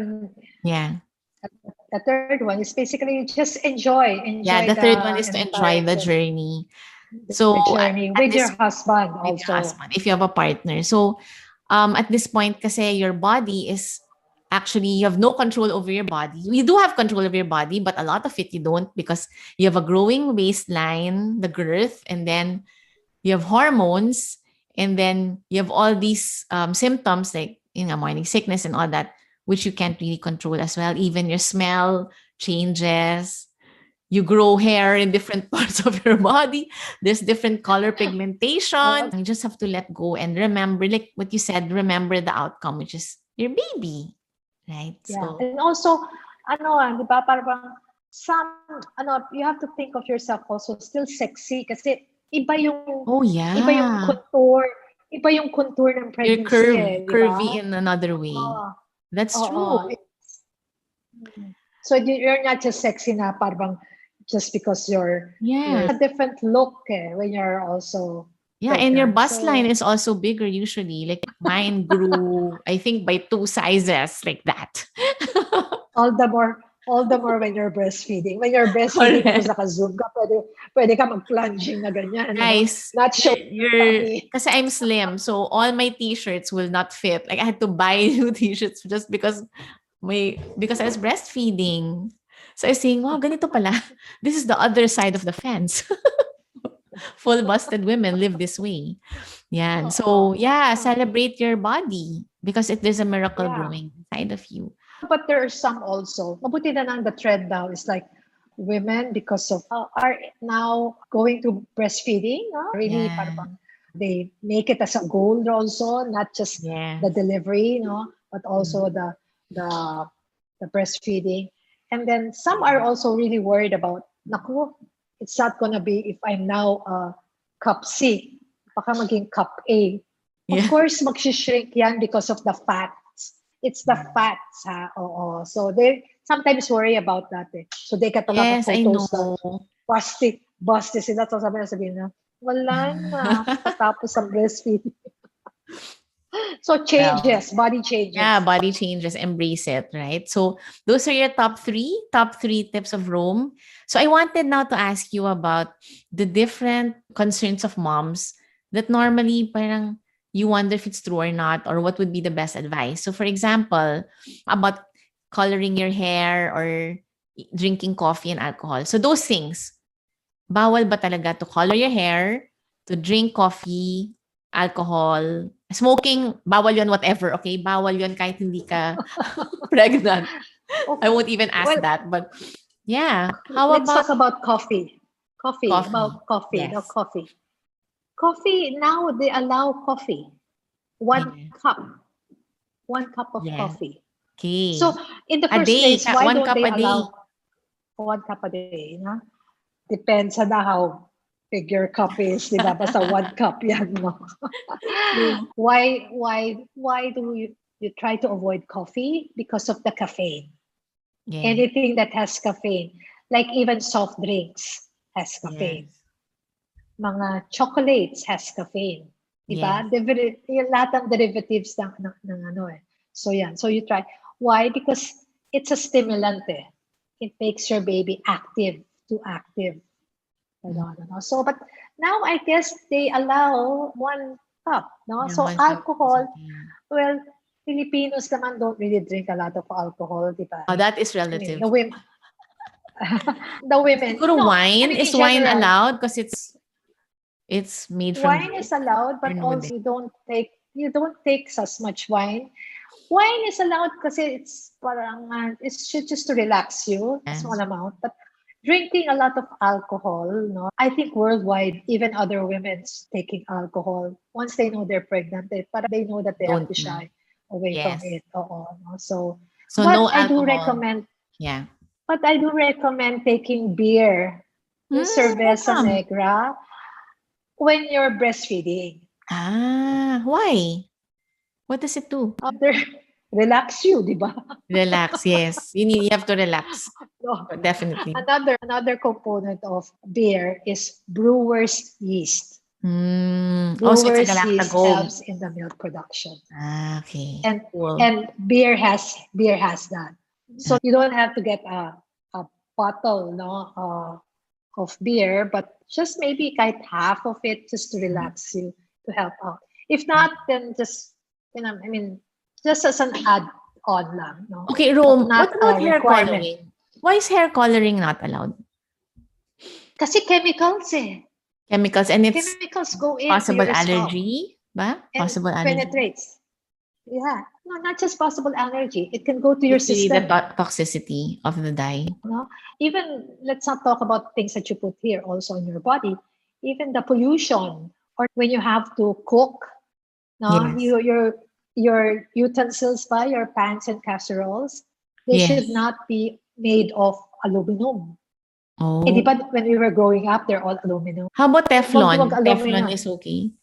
Speaker 1: yeah.
Speaker 2: the third one is basically just enjoy
Speaker 1: Yeah, the third one
Speaker 2: the
Speaker 1: is to enjoy the journey. So
Speaker 2: the journey
Speaker 1: at
Speaker 2: with your
Speaker 1: this
Speaker 2: husband
Speaker 1: with your
Speaker 2: also.
Speaker 1: husband, if you have a partner. So at this point, kasi your body is actually, you have no control over your body. You do have control over your body, but a lot of it you don't because you have a growing waistline, the girth, and then you have hormones, and then you have all these symptoms like morning sickness and all that, which you can't really control as well. Even your smell changes, you grow hair in different parts of your body. There's different color pigmentation. You just have to let go and remember, like what you said, remember the outcome, which is your baby, right?
Speaker 2: Yeah.
Speaker 1: So,
Speaker 2: And also, di ba, parang some, you have to think of yourself also still sexy kasi
Speaker 1: oh
Speaker 2: iba yung
Speaker 1: yeah,
Speaker 2: contour ng
Speaker 1: you're
Speaker 2: pregnancy di ba?
Speaker 1: curvy in another way.
Speaker 2: Oo.
Speaker 1: That's
Speaker 2: Oo.
Speaker 1: true.
Speaker 2: So you're not just sexy na parang just because you're
Speaker 1: Yeah.
Speaker 2: a different look when you're also
Speaker 1: Yeah, and your
Speaker 2: pregnant.
Speaker 1: bust line
Speaker 2: So
Speaker 1: is also bigger usually. Like mine grew, I think, by 2 sizes like that.
Speaker 2: all the more All the more when you're breastfeeding. When you're breastfeeding, tapos
Speaker 1: Correct.
Speaker 2: naka-zoom ka, pwede ka mag-plunging na ganyan,
Speaker 1: Guys,
Speaker 2: Not showing your tummy.
Speaker 1: kasi I'm slim, so all my t-shirts will not fit. Like I had to buy new t-shirts just because I was breastfeeding. So I was saying, wow, ganito pala. This is the other side of the fence. Full busted women live this way. Yeah. So yeah, celebrate your body because there's a miracle
Speaker 2: Yeah.
Speaker 1: growing inside of you.
Speaker 2: But there are some also. Mabuti na lang the trend now is like women because of are now going to breastfeeding. Really,
Speaker 1: Yeah.
Speaker 2: they make it as a goal also, not just
Speaker 1: Yeah.
Speaker 2: the delivery, but also the breastfeeding. And then some are also really worried about, naku, it's not gonna be if I'm now cup C, baka maging cup A. Of
Speaker 1: Yeah.
Speaker 2: course, magsishrink yan because of the fats. It's the fats, ha? Oo. So they sometimes worry about that. So they get a lot of
Speaker 1: Yes, I
Speaker 2: photos
Speaker 1: know.
Speaker 2: na busty sila. So sabihin na, wala na, patapos ang breastfeeding. So changes, body changes.
Speaker 1: Yeah, body changes, embrace it, right? So those are your top three tips of Rome. So I wanted now to ask you about the different concerns of moms that normally parang you wonder if it's true or not, or what would be the best advice. So for example, about coloring your hair or drinking coffee and alcohol. So those things, bawal ba talaga to color your hair, to drink coffee, alcohol, smoking, bawal yun, whatever, okay? Bawal yun kahit hindi ka pregnant. I won't even ask that, but yeah. How
Speaker 2: Let's
Speaker 1: about
Speaker 2: talk about coffee.
Speaker 1: coffee?
Speaker 2: About coffee.
Speaker 1: Yes.
Speaker 2: No, coffee. Coffee, now they allow coffee. One cup of
Speaker 1: Yeah.
Speaker 2: coffee.
Speaker 1: Okay.
Speaker 2: So in the
Speaker 1: A
Speaker 2: first
Speaker 1: day,
Speaker 2: place, why
Speaker 1: one
Speaker 2: don't
Speaker 1: cup
Speaker 2: they
Speaker 1: a day.
Speaker 2: allow 1 cup a day? Depends on how big your cup is, di ba? Basta 1 cup yan, no?
Speaker 1: True.
Speaker 2: Why do you try to avoid coffee? Because of the caffeine.
Speaker 1: Yeah.
Speaker 2: Anything that has caffeine, like even soft drinks has caffeine.
Speaker 1: Yes.
Speaker 2: Mga chocolates has caffeine. Diba? Yung lahat ng derivatives ng ano eh. So yan. So you try. Why? Because it's a stimulant eh. It makes your baby too active. So, but now I guess they allow 1 cup, no?
Speaker 1: Yeah,
Speaker 2: So
Speaker 1: 1 cup is
Speaker 2: alcohol,
Speaker 1: okay.
Speaker 2: well, Filipinos naman don't really drink a lot of alcohol, di ba?
Speaker 1: Oh, that is relative.
Speaker 2: The women. The women.
Speaker 1: Siguro wine,
Speaker 2: in
Speaker 1: is wine
Speaker 2: general,
Speaker 1: allowed? Because it's made from
Speaker 2: wine is allowed, but
Speaker 1: know
Speaker 2: also you don't take as much wine. Wine is allowed because it's parang it's just to relax you, a small amount. But drinking a lot of alcohol, no? I think worldwide, even other women's taking alcohol, once they know they're pregnant, they know that they have to shy away from it. So but
Speaker 1: no
Speaker 2: I do
Speaker 1: alcohol.
Speaker 2: recommend.
Speaker 1: Yeah.
Speaker 2: But I do recommend taking beer, cerveza negra, when you're breastfeeding.
Speaker 1: Why? What does it do?
Speaker 2: Relax you, di ba?
Speaker 1: Relax, yes. You have to relax.
Speaker 2: No.
Speaker 1: Definitely.
Speaker 2: Another component of beer is brewer's yeast.
Speaker 1: So it's
Speaker 2: Brewer's
Speaker 1: like a
Speaker 2: yeast
Speaker 1: lactagogue.
Speaker 2: helps in the milk production.
Speaker 1: Okay.
Speaker 2: And
Speaker 1: Cool.
Speaker 2: and beer has that. So you don't have to get a bottle, of beer, but just maybe kahit half of it just to relax you, to help out. If not, then just just as an add-on lang, no?
Speaker 1: Okay, Rome,
Speaker 2: But not
Speaker 1: what about
Speaker 2: a
Speaker 1: hair
Speaker 2: requirement.
Speaker 1: coloring? Why is hair coloring not allowed?
Speaker 2: Kasi chemicals eh.
Speaker 1: Chemicals, and it's
Speaker 2: Chemicals go into
Speaker 1: possible
Speaker 2: your scalp
Speaker 1: allergy, ba?
Speaker 2: and
Speaker 1: Possible allergy.
Speaker 2: penetrates. Yeah, no, not just possible allergy. It can go to your
Speaker 1: It's really
Speaker 2: system.
Speaker 1: the toxicity of the dye.
Speaker 2: No? Even let's not talk about things that you put here also in your body. Even the pollution, or when you have to cook, no,
Speaker 1: Yes.
Speaker 2: your utensils, your pans and casseroles, they should not be made of aluminum.
Speaker 1: Oh.
Speaker 2: Di ba when we were growing up, they're all aluminum.
Speaker 1: How about Teflon?
Speaker 2: Wag
Speaker 1: Teflon is okay.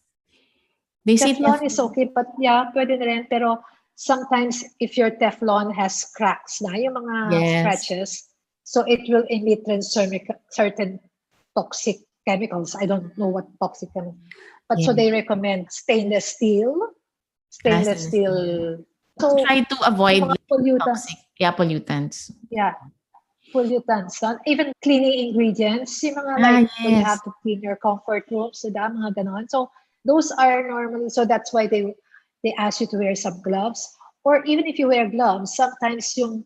Speaker 1: They say
Speaker 2: Teflon is okay, but yeah, pwede na rin. Pero sometimes if your Teflon has cracks na, yung mga scratches, so it will emit certain toxic chemicals. I don't know what toxic chemicals. But so they recommend stainless steel. So
Speaker 1: try to avoid
Speaker 2: pollutants.
Speaker 1: toxic pollutants.
Speaker 2: Yeah. pollutants, even cleaning ingredients, yung mga like when you
Speaker 1: Yes.
Speaker 2: have to clean your comfort rooms, so mga ganon. So those are normally, so that's why they ask you to wear some gloves. Or even if you wear gloves, sometimes yung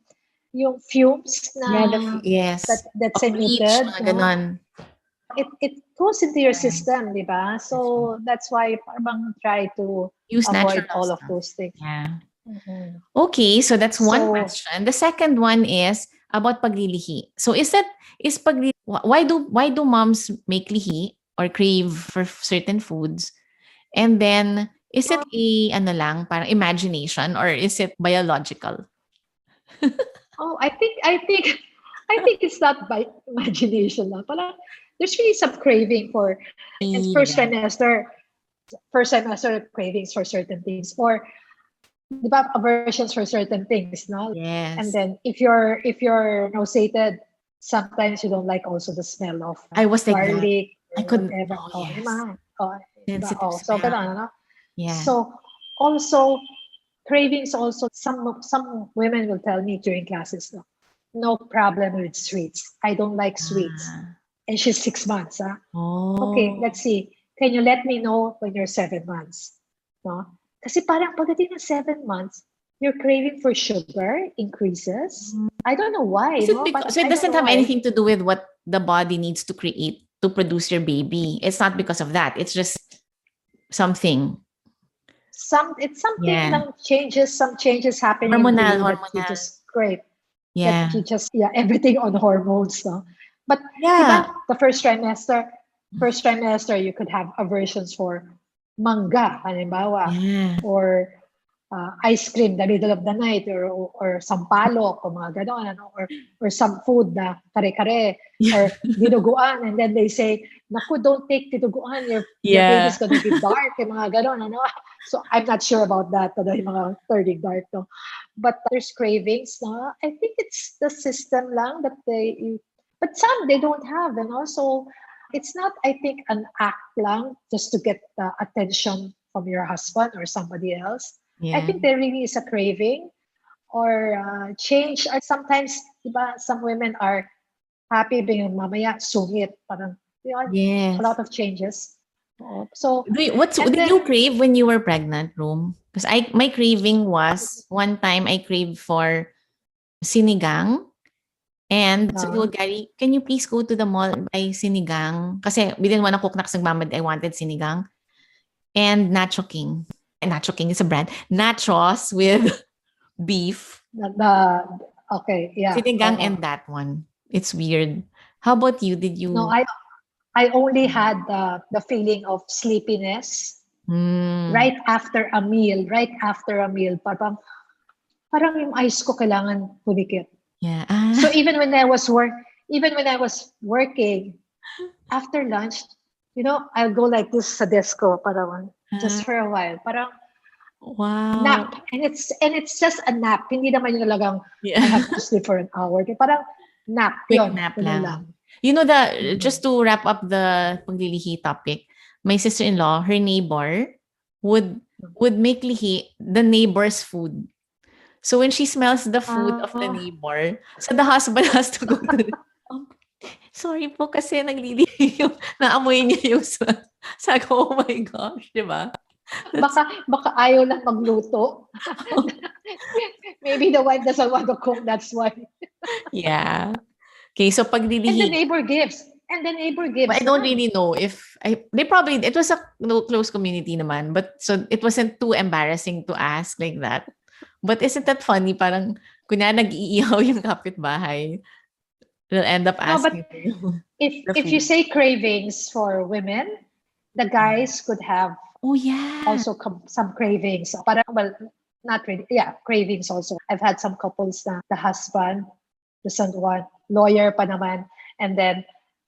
Speaker 2: fumes
Speaker 1: Yeah,
Speaker 2: na
Speaker 1: yes.
Speaker 2: that's
Speaker 1: Of bleach,
Speaker 2: emitted,
Speaker 1: mga ganon.
Speaker 2: it goes into your
Speaker 1: Yeah.
Speaker 2: system, di ba? So that's why parang try to
Speaker 1: Use
Speaker 2: avoid
Speaker 1: natural
Speaker 2: all of
Speaker 1: stuff.
Speaker 2: those things.
Speaker 1: Yeah.
Speaker 2: Mhm.
Speaker 1: Okay, so that's one
Speaker 2: So
Speaker 1: question. The second one is about paglilihi. So is paglilihi, why do moms make lihi or crave for certain foods? And then is it a ano lang, parang imagination, or is it biological?
Speaker 2: oh, I think it's not by imagination lang. Parang there's really some craving for and
Speaker 1: Yeah.
Speaker 2: first trimester cravings for certain things, or di ba, aversions for certain things, no? And
Speaker 1: Yes.
Speaker 2: then if you're nauseated, sometimes you don't like also the smell of
Speaker 1: I was like that.
Speaker 2: garlic
Speaker 1: I
Speaker 2: or
Speaker 1: couldn't.
Speaker 2: whatever.
Speaker 1: Oh
Speaker 2: Oh, yung
Speaker 1: yes.
Speaker 2: mga, oh, diba?
Speaker 1: Sensitive
Speaker 2: Oh, so
Speaker 1: smell.
Speaker 2: ganun, ano?
Speaker 1: Yeah.
Speaker 2: So also cravings also, some women will tell me during classes, no problem with sweets. I don't like sweets.
Speaker 1: Ah.
Speaker 2: And she's 6 months. Okay,
Speaker 1: Oh.
Speaker 2: let's see. Can you let me know when you're 7 months? No? Kasi parang pagdating ng 7 months, your craving for sugar increases. I don't know why,
Speaker 1: Is it
Speaker 2: no? But
Speaker 1: because so it
Speaker 2: I don't
Speaker 1: doesn't
Speaker 2: know
Speaker 1: have
Speaker 2: why.
Speaker 1: anything to do with what the body needs to create to produce your baby? It's not because of that. It's just something.
Speaker 2: It's something
Speaker 1: Yeah.
Speaker 2: lang changes, some changes happening in you that you
Speaker 1: Hormonal.
Speaker 2: just crave. That
Speaker 1: Yeah.
Speaker 2: you just, yeah, everything on hormones, no? But
Speaker 1: Yeah.
Speaker 2: diba, the first trimester, you could have aversions for mangga, halimbawa,
Speaker 1: Yeah.
Speaker 2: or ice cream the middle of the night, or sampalok, o mga ganon, ano, or some food na kare-kare, or dinuguan, and then they say, naku, don't take dinuguan, your
Speaker 1: Yeah.
Speaker 2: baby's gonna be dark, yung mga ganon, ano. So I'm not sure about that, yung mga turning dark, no. But there's cravings, no. I think it's the system lang that but some they don't have, and also it's not, I think, an act lang just to get the attention from your husband or somebody else. I
Speaker 1: Yeah.
Speaker 2: think there really is a craving or change. Or sometimes, diba, some women are happy being mamaya sungit, parang, a
Speaker 1: Yes.
Speaker 2: lot of changes. So, and
Speaker 1: Did
Speaker 2: then,
Speaker 1: you crave when you were pregnant, Room? Because my craving was one time I craved for sinigang. And so he would carry, can you please go to the mall and buy sinigang? Kasi we didn't want to cook na kasi I wanted sinigang. And Nacho King. Nacho King is a brand. Nachos with beef.
Speaker 2: okay, yeah.
Speaker 1: Sinigang and that one. It's weird. How about you? Did
Speaker 2: No,
Speaker 1: you?
Speaker 2: I only had the feeling of sleepiness right after a meal. Right after a meal, parang yung eyes ko kailangan pumikit.
Speaker 1: Yeah.
Speaker 2: So even when I was working after lunch, I'll go like this sa desk ko, parang just for a while, parang
Speaker 1: Wow.
Speaker 2: nap, and it's just a nap. Hindi naman yung talagang
Speaker 1: Yeah.
Speaker 2: I have to sleep for an hour. Parang nap.
Speaker 1: Quick
Speaker 2: Yun,
Speaker 1: nap
Speaker 2: ganun
Speaker 1: lang. You know, just to wrap up the paglilihi topic, my sister-in-law, her neighbor, would make lihi the neighbor's food. So when she smells the food of the neighbor, so the husband has to go to sorry po kasi naglilihi yung, naamoy niya yung sabi ko, oh my gosh, di ba?
Speaker 2: Baka ayaw lang magluto. Maybe the wife doesn't want to cook, that's why.
Speaker 1: Yeah. Okay, so paglilihi.
Speaker 2: And the neighbor gives.
Speaker 1: But I don't really know if it was a close community naman, but so it wasn't too embarrassing to ask like that. But isn't that funny? Parang kunya nag-iihaw yung kapitbahay, they'll end up asking for you.
Speaker 2: If you say cravings for women, the guys could have also some cravings. Parang, well, not really. Yeah, cravings also. I've had some couples na the husband doesn't want, lawyer pa naman, and then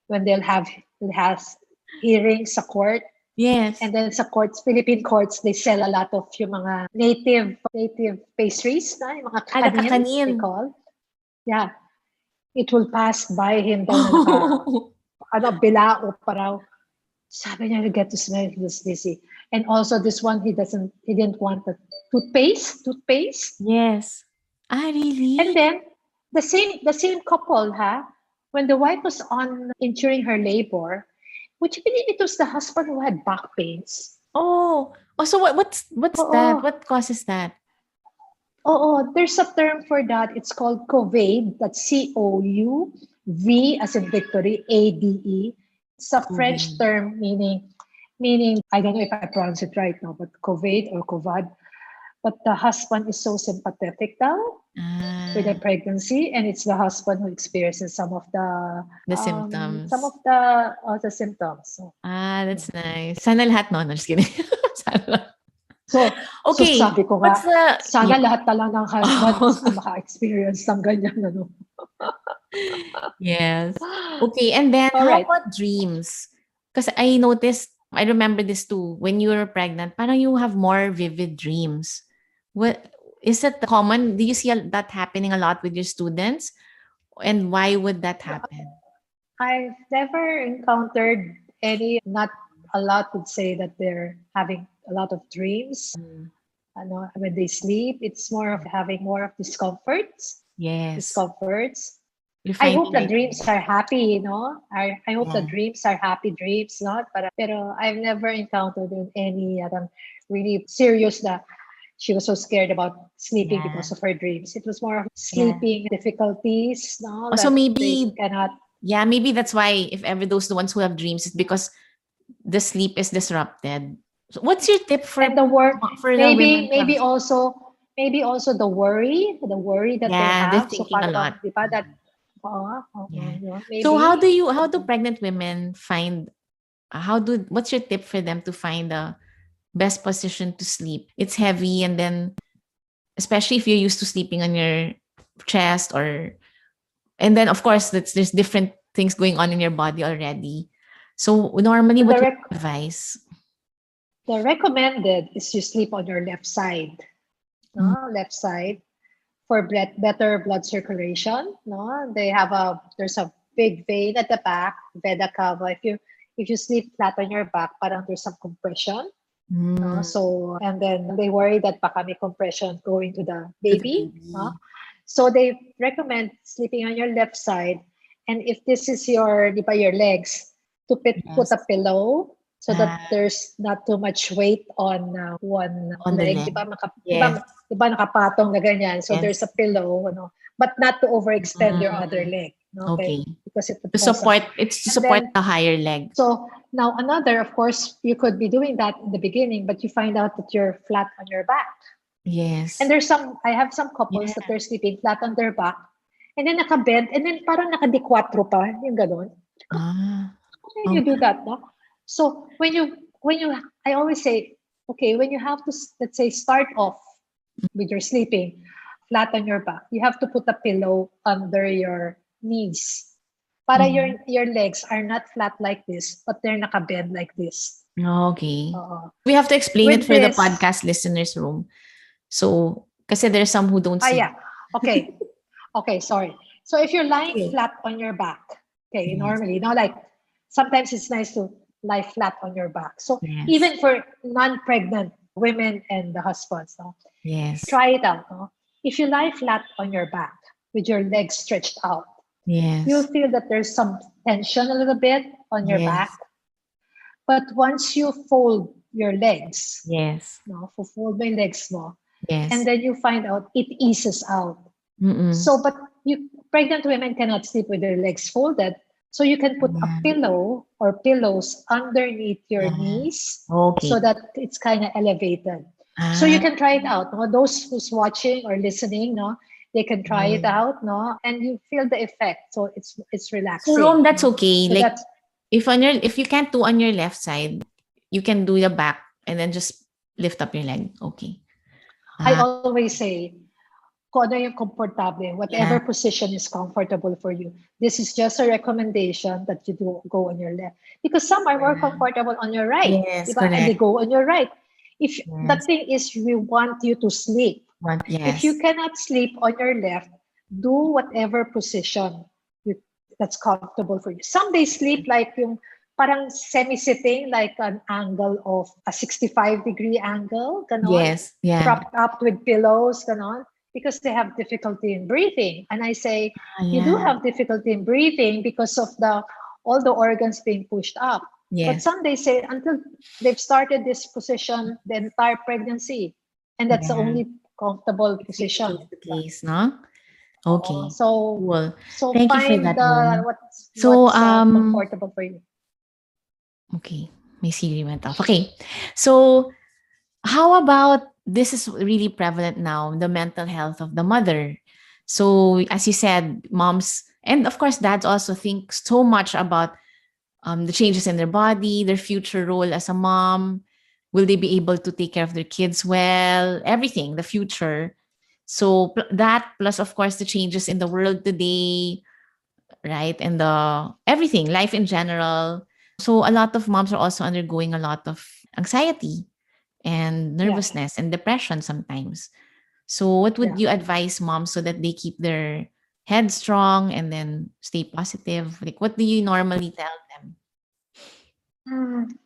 Speaker 2: when has hearings sa court.
Speaker 1: Yes.
Speaker 2: And then sa courts, Philippine courts, they sell a lot of yung mga native pastries, na, yung mga kakanin, they call. Yeah. It will pass by him daw na bilao pa raw. Sabi niya, you get to smell this busy. And also this one, he didn't want the toothpaste.
Speaker 1: Yes. Really?
Speaker 2: And then, the same couple, huh? When the wife was on during her labor, would you believe it was the husband who had back pains?
Speaker 1: So what's that?
Speaker 2: Oo.
Speaker 1: What causes that?
Speaker 2: Oo, there's a term for that. It's called COVID. That's COUV as in victory, ADE. It's a French
Speaker 1: COVID.
Speaker 2: term meaning I don't know if I pronounce it right now, but COVID or COVID. But the husband is so sympathetic now with the
Speaker 1: Ah,
Speaker 2: pregnancy, and it's the husband who experiences
Speaker 1: the
Speaker 2: some
Speaker 1: symptoms.
Speaker 2: of the symptoms. So, yeah.
Speaker 1: That's nice. Sana lahat, no? No, just kidding. Sana.
Speaker 2: So
Speaker 1: Okay,
Speaker 2: sabi ko
Speaker 1: what's
Speaker 2: nga,
Speaker 1: the
Speaker 2: sana
Speaker 1: yeah.
Speaker 2: lahat na lang ng husbands na maka-experience ng ganyan, ano.
Speaker 1: Yes. Okay, and then
Speaker 2: All
Speaker 1: how
Speaker 2: right.
Speaker 1: about dreams? Because I noticed, I remember this too, when you were pregnant, parang you have more vivid dreams. What is it common? Do you see that happening a lot with your students? And why would that happen?
Speaker 2: I've never encountered any, not a lot would say that they're having a lot of dreams.
Speaker 1: Mm.
Speaker 2: Ano, when they sleep, it's more of having more of discomforts.
Speaker 1: Yes.
Speaker 2: Discomforts.
Speaker 1: You're
Speaker 2: I hope
Speaker 1: finding
Speaker 2: the
Speaker 1: like,
Speaker 2: dreams are happy, you know. I hope the
Speaker 1: yeah.
Speaker 2: dreams are happy dreams, not. Pero I've never encountered any really serious that she was so scared about sleeping because
Speaker 1: Yeah.
Speaker 2: of her dreams. It was more of
Speaker 1: Yeah.
Speaker 2: sleeping difficulties, no,
Speaker 1: So
Speaker 2: that they
Speaker 1: maybe,
Speaker 2: cannot.
Speaker 1: yeah, maybe that's why if ever those the ones who have dreams, it's because the sleep is disrupted. So what's your tip
Speaker 2: And the work,
Speaker 1: for the
Speaker 2: maybe
Speaker 1: women to have?
Speaker 2: maybe also the worry that they
Speaker 1: Yeah, they're
Speaker 2: have. So
Speaker 1: thinking a
Speaker 2: para bang,
Speaker 1: lot.
Speaker 2: di ba, that,
Speaker 1: Yeah. So
Speaker 2: maybe.
Speaker 1: how do pregnant women find what's your tip for them to find the best position to sleep? It's heavy, and then especially if you're used to sleeping on your chest, or and then of course there's different things going on in your body already. So normally
Speaker 2: The
Speaker 1: what would
Speaker 2: rec-
Speaker 1: you advise?
Speaker 2: the recommended is you sleep on your left side,
Speaker 1: Mm.
Speaker 2: no, left side for better blood circulation. No, there's a big vein at the back, vena cava. If you sleep flat on your back, parang there's some compression. No,
Speaker 1: Mm.
Speaker 2: so and then they worry that baka may compression going to the
Speaker 1: To the
Speaker 2: baby. No?
Speaker 1: baby.
Speaker 2: So they recommend sleeping on your left side. And if this is your legs, to put a
Speaker 1: Yes.
Speaker 2: pillow so that
Speaker 1: Ah,
Speaker 2: there's not too much weight on one
Speaker 1: on the
Speaker 2: leg.
Speaker 1: leg. Yes.
Speaker 2: Di ba nakapatong na ganyan? So there's
Speaker 1: Yes.
Speaker 2: a pillow, ano, but not to overextend your other
Speaker 1: Mm.
Speaker 2: leg. No? Okay?
Speaker 1: Okay.
Speaker 2: Because it would
Speaker 1: To
Speaker 2: cause a.
Speaker 1: support, it's to
Speaker 2: And
Speaker 1: support
Speaker 2: then
Speaker 1: the higher leg.
Speaker 2: so now another, of course, you could be doing that in the beginning, but you find out that you're flat on your back. And
Speaker 1: Yes.
Speaker 2: I have some couples that
Speaker 1: Yeah.
Speaker 2: they're sleeping flat on their back, and then nakabend, and then parang nakadikwatro pa, yung ganon.
Speaker 1: Ah,
Speaker 2: How can you do
Speaker 1: okay.
Speaker 2: that, no? So I always say, okay, when you have to, let's say, start off with your sleeping flat on your back, you have to put a pillow under your knees. Para
Speaker 1: Mhm.
Speaker 2: your legs are not flat like this, but they're nakabend like this.
Speaker 1: Okay.
Speaker 2: Oo.
Speaker 1: We have to explain it
Speaker 2: With
Speaker 1: for the
Speaker 2: this,
Speaker 1: podcast listeners room. So, kasi there's some who don't see.
Speaker 2: yeah. Okay. Okay, sorry. So if you're lying
Speaker 1: Okay.
Speaker 2: flat on your back, okay,
Speaker 1: Yes.
Speaker 2: normally, like sometimes it's nice to lie flat on your back. So
Speaker 1: Yes.
Speaker 2: even for non-pregnant women and the husbands, no,
Speaker 1: Yes.
Speaker 2: try it out. No? If you lie flat on your back with your legs stretched out, you'll
Speaker 1: Yes.
Speaker 2: feel that there's some tension a little bit on your back.
Speaker 1: Yes.
Speaker 2: But once you fold your legs,
Speaker 1: Yes.
Speaker 2: no, fold my legs mo, and
Speaker 1: Yes.
Speaker 2: then you find out it eases out.
Speaker 1: Mm-mm.
Speaker 2: So, but pregnant women cannot sleep with their legs folded. So you can put a
Speaker 1: Yeah.
Speaker 2: pillow or pillows underneath your
Speaker 1: Yeah.
Speaker 2: knees so
Speaker 1: Okay.
Speaker 2: that it's kind of elevated. So you
Speaker 1: Ah.
Speaker 2: can try it out. No? Those who's watching or listening, no, they can try it
Speaker 1: Mm.
Speaker 2: out, no, and you feel the effect. So it's
Speaker 1: So
Speaker 2: relaxing.
Speaker 1: Rome, that's
Speaker 2: No?
Speaker 1: okay.
Speaker 2: So
Speaker 1: Like
Speaker 2: that's
Speaker 1: if you can't do on your left side, you can do the back and then just lift up your leg. Okay.
Speaker 2: I
Speaker 1: Ah,
Speaker 2: always say, kung ano yung komportable,
Speaker 1: yeah.
Speaker 2: whatever position is comfortable for you. This is just a recommendation that you do go on your left. Because some are more
Speaker 1: Yeah.
Speaker 2: comfortable on your right,
Speaker 1: Yes,
Speaker 2: diba? And they
Speaker 1: correct.
Speaker 2: go on your right. If the
Speaker 1: Yes.
Speaker 2: thing is, we want you to sleep. If you
Speaker 1: Yes.
Speaker 2: cannot sleep on your left, do whatever position you, that's comfortable for you. Some they sleep like yung parang semi-sitting, like an angle of a 65-degree angle, ganon,
Speaker 1: Yes. Yeah.
Speaker 2: propped up with pillows, ganon. because they have difficulty in breathing. And I say, you do
Speaker 1: Yeah.
Speaker 2: have difficulty in breathing because of the all the organs being pushed up. But
Speaker 1: Yes.
Speaker 2: some they say until they've started this position the entire pregnancy, and that's the
Speaker 1: Yeah.
Speaker 2: only comfortable
Speaker 1: It's really
Speaker 2: position.
Speaker 1: case to case, no?
Speaker 2: Oo.
Speaker 1: Okay. Cool.
Speaker 2: So
Speaker 1: Thank you for
Speaker 2: find
Speaker 1: that, Mom. So,
Speaker 2: what's comfortable for you.
Speaker 1: okay. My Siri went off. Okay. So, how about this is really prevalent now, the mental health of the mother. So, as you said, moms and of course dads also think so much about the changes in their body, their future role as a mom. Will they be able to take care of their kids well? Everything, the future. So that plus of course the changes in the world today, right? And the everything, life in general. So a lot of moms are also undergoing a lot of anxiety and
Speaker 2: Yeah,
Speaker 1: nervousness and depression sometimes. So what would
Speaker 2: yeah.
Speaker 1: you advise moms so that they keep their head strong and then stay positive? Like what do you normally tell them?
Speaker 2: Mm,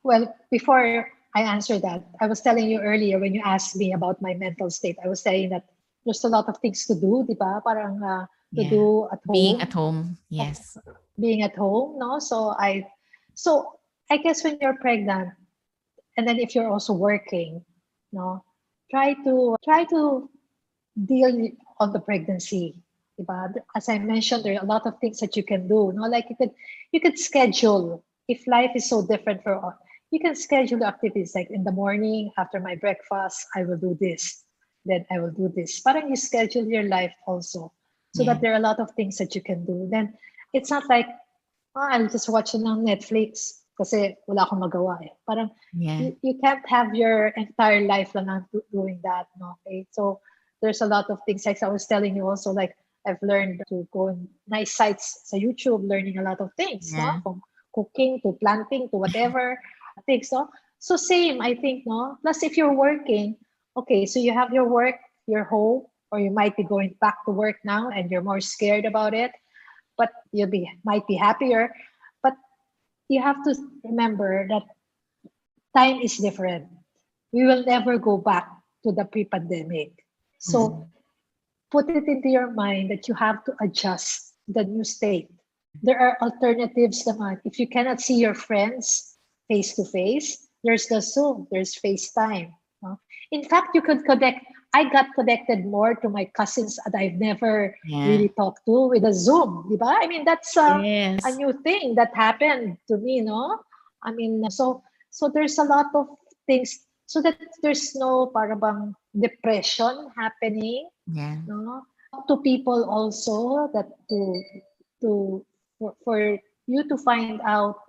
Speaker 2: Well, before I answer that, I was telling you earlier when you asked me about my mental state, I was saying that there's a lot of things to do, di ba? Parang to
Speaker 1: Yeah.
Speaker 2: do at
Speaker 1: Being at
Speaker 2: home,
Speaker 1: home.
Speaker 2: of
Speaker 1: Yes.
Speaker 2: being at home, no? So I guess when you're pregnant, and then if you're also working, no, try to deal on the pregnancy. Diba? As I mentioned, there are a lot of things that you can do. No, like you could schedule if life is so different for all. You can schedule activities like in the morning after my breakfast, I will do this. Then I will do this. Parang you schedule your life also, so
Speaker 1: Yeah.
Speaker 2: that there are a lot of things that you can do. Then it's not like I'll just watch it on Netflix kasi wala akong magawa eh. Parang
Speaker 1: Yeah.
Speaker 2: you can't have your entire life lang doing that, no? Okay, so there's a lot of things like I was telling you also, like I've learned to go on nice sites sa YouTube, learning a lot of things, no?
Speaker 1: Yeah.
Speaker 2: From cooking to planting to whatever things, no? So same, I think, no? Plus if you're working, okay, so you have your work, your home, or you might be going back to work now and you're more scared about it, but you'll be might be happier. But you have to remember that time is different. We will never go back to the pre-pandemic.
Speaker 1: Mm.
Speaker 2: So put it into your mind that you have to adjust the new state. There are alternatives naman. If you cannot see your friends face to face, there's the Zoom, there's FaceTime. No? In fact, you could connect. I got connected more to my cousins that I've never
Speaker 1: Yeah.
Speaker 2: really talked to with a Zoom, di ba? I mean, that's a
Speaker 1: Yes.
Speaker 2: new thing that happened to me, no? I mean, so there's a lot of things so that there's no parang depression happening,
Speaker 1: Yeah.
Speaker 2: no? To people also that to for you to find out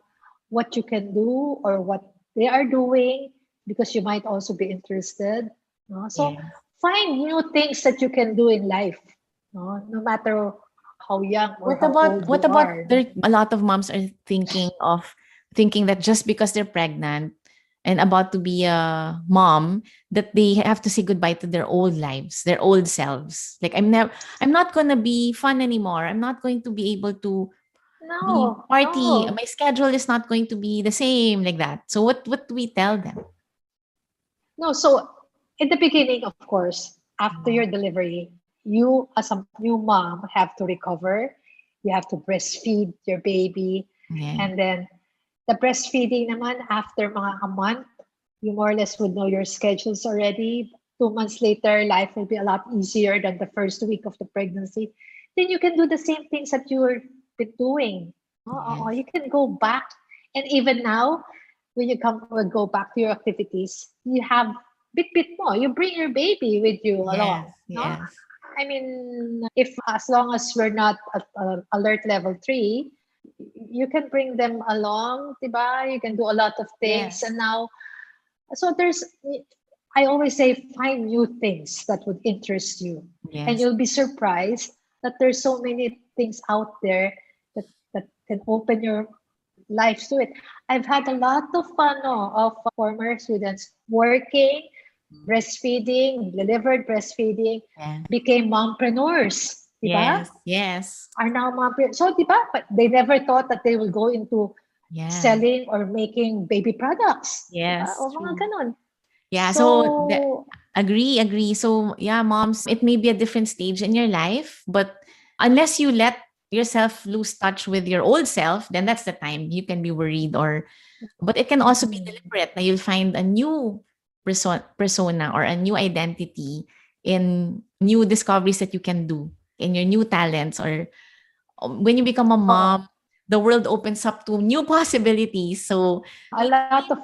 Speaker 2: what you can do or what they are doing because you might also be interested, no? So
Speaker 1: Yeah.
Speaker 2: find new things that you can do in life, no matter how young or how old
Speaker 1: What
Speaker 2: you
Speaker 1: about
Speaker 2: are, no?
Speaker 1: there a lot of moms are thinking that just because they're pregnant and about to be a mom that they have to say goodbye to their old lives, their old selves. Like I'm not going to be fun anymore. I'm not going to be able to be
Speaker 2: No,
Speaker 1: party.
Speaker 2: no.
Speaker 1: My schedule is not going to be the same like that. So what do we tell them?
Speaker 2: No, so in the beginning, of course, after your
Speaker 1: Mm.
Speaker 2: delivery, you as a new mom have to recover. You have to breastfeed your baby.
Speaker 1: Yeah.
Speaker 2: And then the breastfeeding naman, after mga a month, you more or less would know your schedules already. 2 months later, life will be a lot easier than the first week of the pregnancy. Then you can do the same things that you were been doing.
Speaker 1: Yes.
Speaker 2: You can go back. And even now, when you go back to your activities, you have bit more. You bring your baby with you
Speaker 1: Yes.
Speaker 2: along. No?
Speaker 1: Yes.
Speaker 2: I mean, if as long as we're not at alert level 3, you can bring them along, diba? You can do a lot of things.
Speaker 1: Yes.
Speaker 2: And now, so I always say, find new things that would interest you. And
Speaker 1: Yes.
Speaker 2: you'll be surprised that there's so many things out there that can open your life to it. I've had a lot of fun of former students working, breastfeeding, delivered breastfeeding,
Speaker 1: Yeah.
Speaker 2: became mompreneurs, di ba?
Speaker 1: Yes. Yes.
Speaker 2: Are now mompreneurs. So, di ba? But they never thought that they will go into
Speaker 1: Yeah.
Speaker 2: selling or making baby products. Di ba?
Speaker 1: Yes.
Speaker 2: O mga
Speaker 1: True.
Speaker 2: ganon.
Speaker 1: Yeah,
Speaker 2: So,
Speaker 1: agree. So, yeah, moms, it may be a different stage in your life, but unless you let yourself lose touch with your old self, then that's the time you can be worried, or but it can also be
Speaker 2: mm,
Speaker 1: deliberate that you'll find a new persona or a new identity in new discoveries that you can do in your new talents, or when you become a
Speaker 2: oo,
Speaker 1: mom, the world opens up to new possibilities. So
Speaker 2: a lot of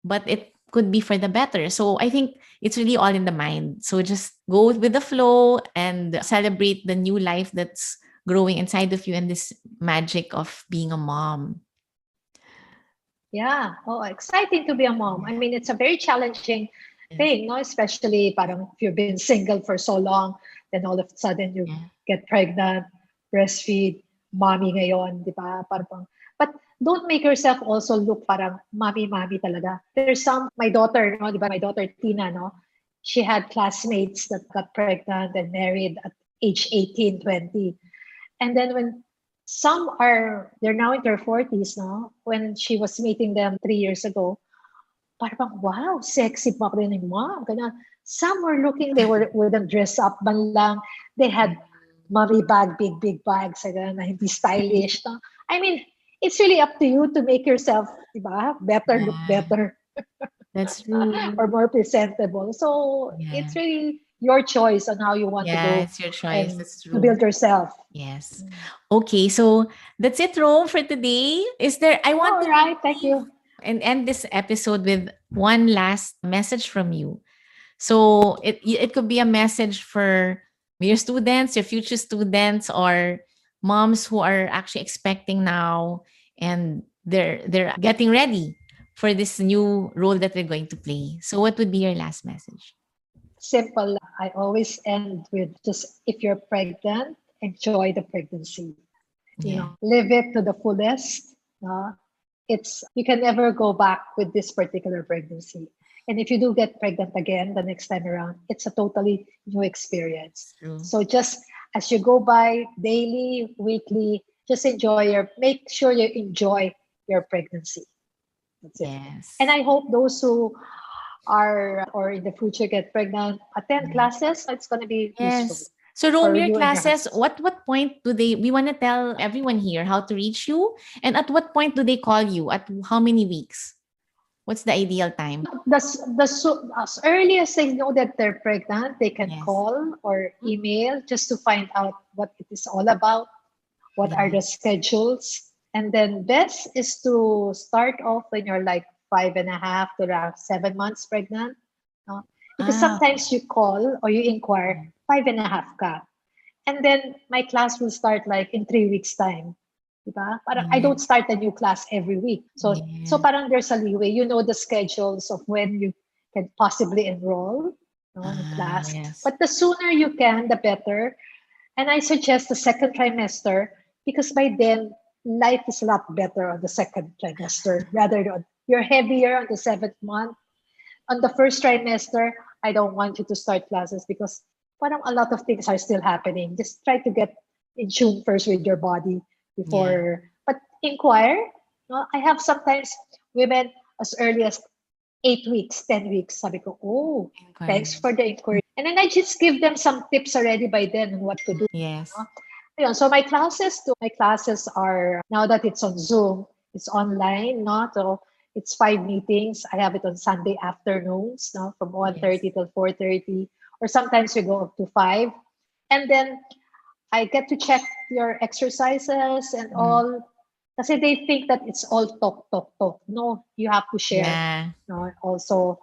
Speaker 1: but it could be for the better. So I think it's really all in the mind. So just go with the flow and celebrate the new life that's growing inside of you and this magic of being a mom.
Speaker 2: Yeah. Oh, exciting to be a mom. I mean, it's a very challenging
Speaker 1: Yes.
Speaker 2: thing, no? Especially parang if you've been single for so long, then all of a sudden you
Speaker 1: Yeah.
Speaker 2: get pregnant, breastfeed, mommy ngayon, di ba? Parang, but don't make yourself also look parang mommy talaga. There's my daughter, no? Di ba? My daughter Tina, no? She had classmates that got pregnant and married at age 18, 20. And then when they're now in their 40s now. When she was meeting them 3 years ago, parang, wow, sexy pa rin yung mom. Ganun. Some were looking, wouldn't dress up man lang. They had mommy bag, big bags, ganun, na hindi stylish. No? I mean, it's really up to you to make yourself, diba, better, look
Speaker 1: Yeah.
Speaker 2: better,
Speaker 1: That's true.
Speaker 2: or more presentable. So
Speaker 1: Yeah.
Speaker 2: it's really your choice on how you want to
Speaker 1: Yeah,
Speaker 2: go
Speaker 1: it's your choice.
Speaker 2: and
Speaker 1: That's
Speaker 2: to
Speaker 1: true.
Speaker 2: build yourself.
Speaker 1: Yes. Okay, so that's it, Rome, for today. I want
Speaker 2: All
Speaker 1: to
Speaker 2: right, thank
Speaker 1: leave
Speaker 2: you.
Speaker 1: and end this episode with one last message from you. So it could be a message for your students, your future students, or moms who are actually expecting now and they're getting ready for this new role that we're going to play. So what would be your last message?
Speaker 2: Simple. I always end with just if you're pregnant, enjoy the pregnancy.
Speaker 1: Yeah.
Speaker 2: Live it to the fullest. It's you can never go back with this particular pregnancy. And if you do get pregnant again the next time around, it's a totally new experience.
Speaker 1: It's true.
Speaker 2: So just as you go by daily, weekly, just make sure you enjoy your pregnancy. That's it. And
Speaker 1: Yes.
Speaker 2: I hope those who are or in the future get pregnant, attend
Speaker 1: Yeah.
Speaker 2: classes. It's going to be useful
Speaker 1: Yes. So Rome,
Speaker 2: for
Speaker 1: your
Speaker 2: you and your
Speaker 1: classes,
Speaker 2: husband.
Speaker 1: what point do they we want to tell everyone here how to reach you, and at what point do they call you? At how many weeks? What's the ideal time?
Speaker 2: As early as they know that they're pregnant, they can
Speaker 1: Yes.
Speaker 2: call or
Speaker 1: Mm.
Speaker 2: email just to find out what it is all about, what are the
Speaker 1: Yes.
Speaker 2: schedules. And then best is to start off when you're like 5.5 to around 7 months pregnant. No? Because
Speaker 1: Ah, okay.
Speaker 2: sometimes you call or you inquire,
Speaker 1: Mm.
Speaker 2: 5.5 ka. And then my class will start like in 3 weeks time. Diba? Parang I
Speaker 1: Yeah.
Speaker 2: don't start a new class every week. So
Speaker 1: Yeah.
Speaker 2: parang there's a leeway. You know the schedules of when you can possibly enroll, no, in
Speaker 1: Ah,
Speaker 2: class.
Speaker 1: yes.
Speaker 2: But the sooner you can, the better. And I suggest the second trimester because by then life is a lot better on the second trimester rather than you're heavier on the 7th month. On the first trimester, I don't want you to start classes because parang a lot of things are still happening. Just try to get in tune first with your body
Speaker 1: Yeah.
Speaker 2: but inquire. No? I have sometimes women as early as 8 weeks, 10 weeks. Sabi ko, oh, thanks
Speaker 1: Inquiry.
Speaker 2: for the inquiry. And then I just give them some tips already by then on what to do.
Speaker 1: Yes.
Speaker 2: No? Ayun, so my classes are now that it's on Zoom, it's online, no? So it's 5 meetings. I have it on Sunday afternoons, no, from one
Speaker 1: Yes.
Speaker 2: thirty till 4:30, or sometimes we go up to 5. And then I get to check your exercises and
Speaker 1: Mm.
Speaker 2: all. Kasi they think that it's all talk. No, you have to share.
Speaker 1: Yeah.
Speaker 2: No, also.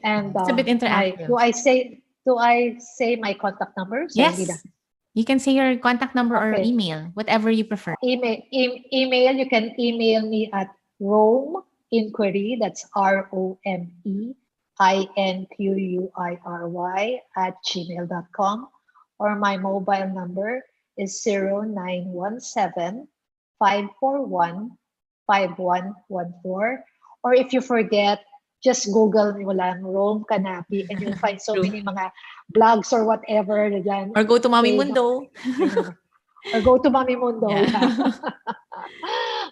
Speaker 2: And
Speaker 1: It's a bit
Speaker 2: my
Speaker 1: interactive.
Speaker 2: do I say my contact number? So hindi na.
Speaker 1: Yes. You can say your contact number or
Speaker 2: Okay.
Speaker 1: email, whatever you prefer.
Speaker 2: Email, you can email me at Rome Inquiry, that's ROMEINQUIRY @gmail.com, or my mobile number is 0917 541 5114. Or if you forget, just Google mo lang Rome Canapi and you'll find so
Speaker 1: True.
Speaker 2: many mga blogs or whatever yan.
Speaker 1: Or go to Mommy
Speaker 2: They,
Speaker 1: Mundo.
Speaker 2: I know. Or go to Mami Mundo.
Speaker 1: Yeah.
Speaker 2: Yeah.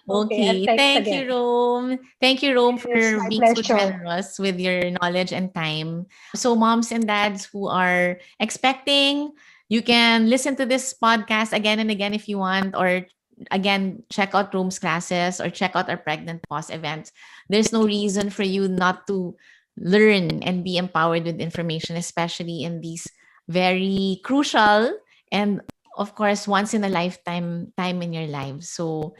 Speaker 2: Okay, and
Speaker 1: Okay.
Speaker 2: thanks
Speaker 1: Thank you,
Speaker 2: again.
Speaker 1: Rome. Thank you, Rome,
Speaker 2: It's
Speaker 1: for
Speaker 2: my
Speaker 1: being so
Speaker 2: pleasure.
Speaker 1: generous with your knowledge and time. So, moms and dads who are expecting, you can listen to this podcast again and again if you want, or again, check out Rome's classes or check out our Pregnant Pause events. There's no reason for you not to learn and be empowered with information, especially in these very crucial and, of course, once in a lifetime time in your lives. So,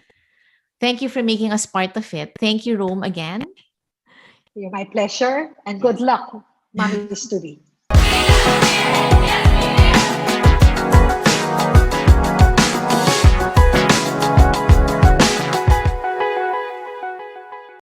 Speaker 1: thank you for making us part of it. Thank you, Rome, again.
Speaker 2: You're my pleasure, and good
Speaker 1: Yes.
Speaker 2: luck, Mommy Study.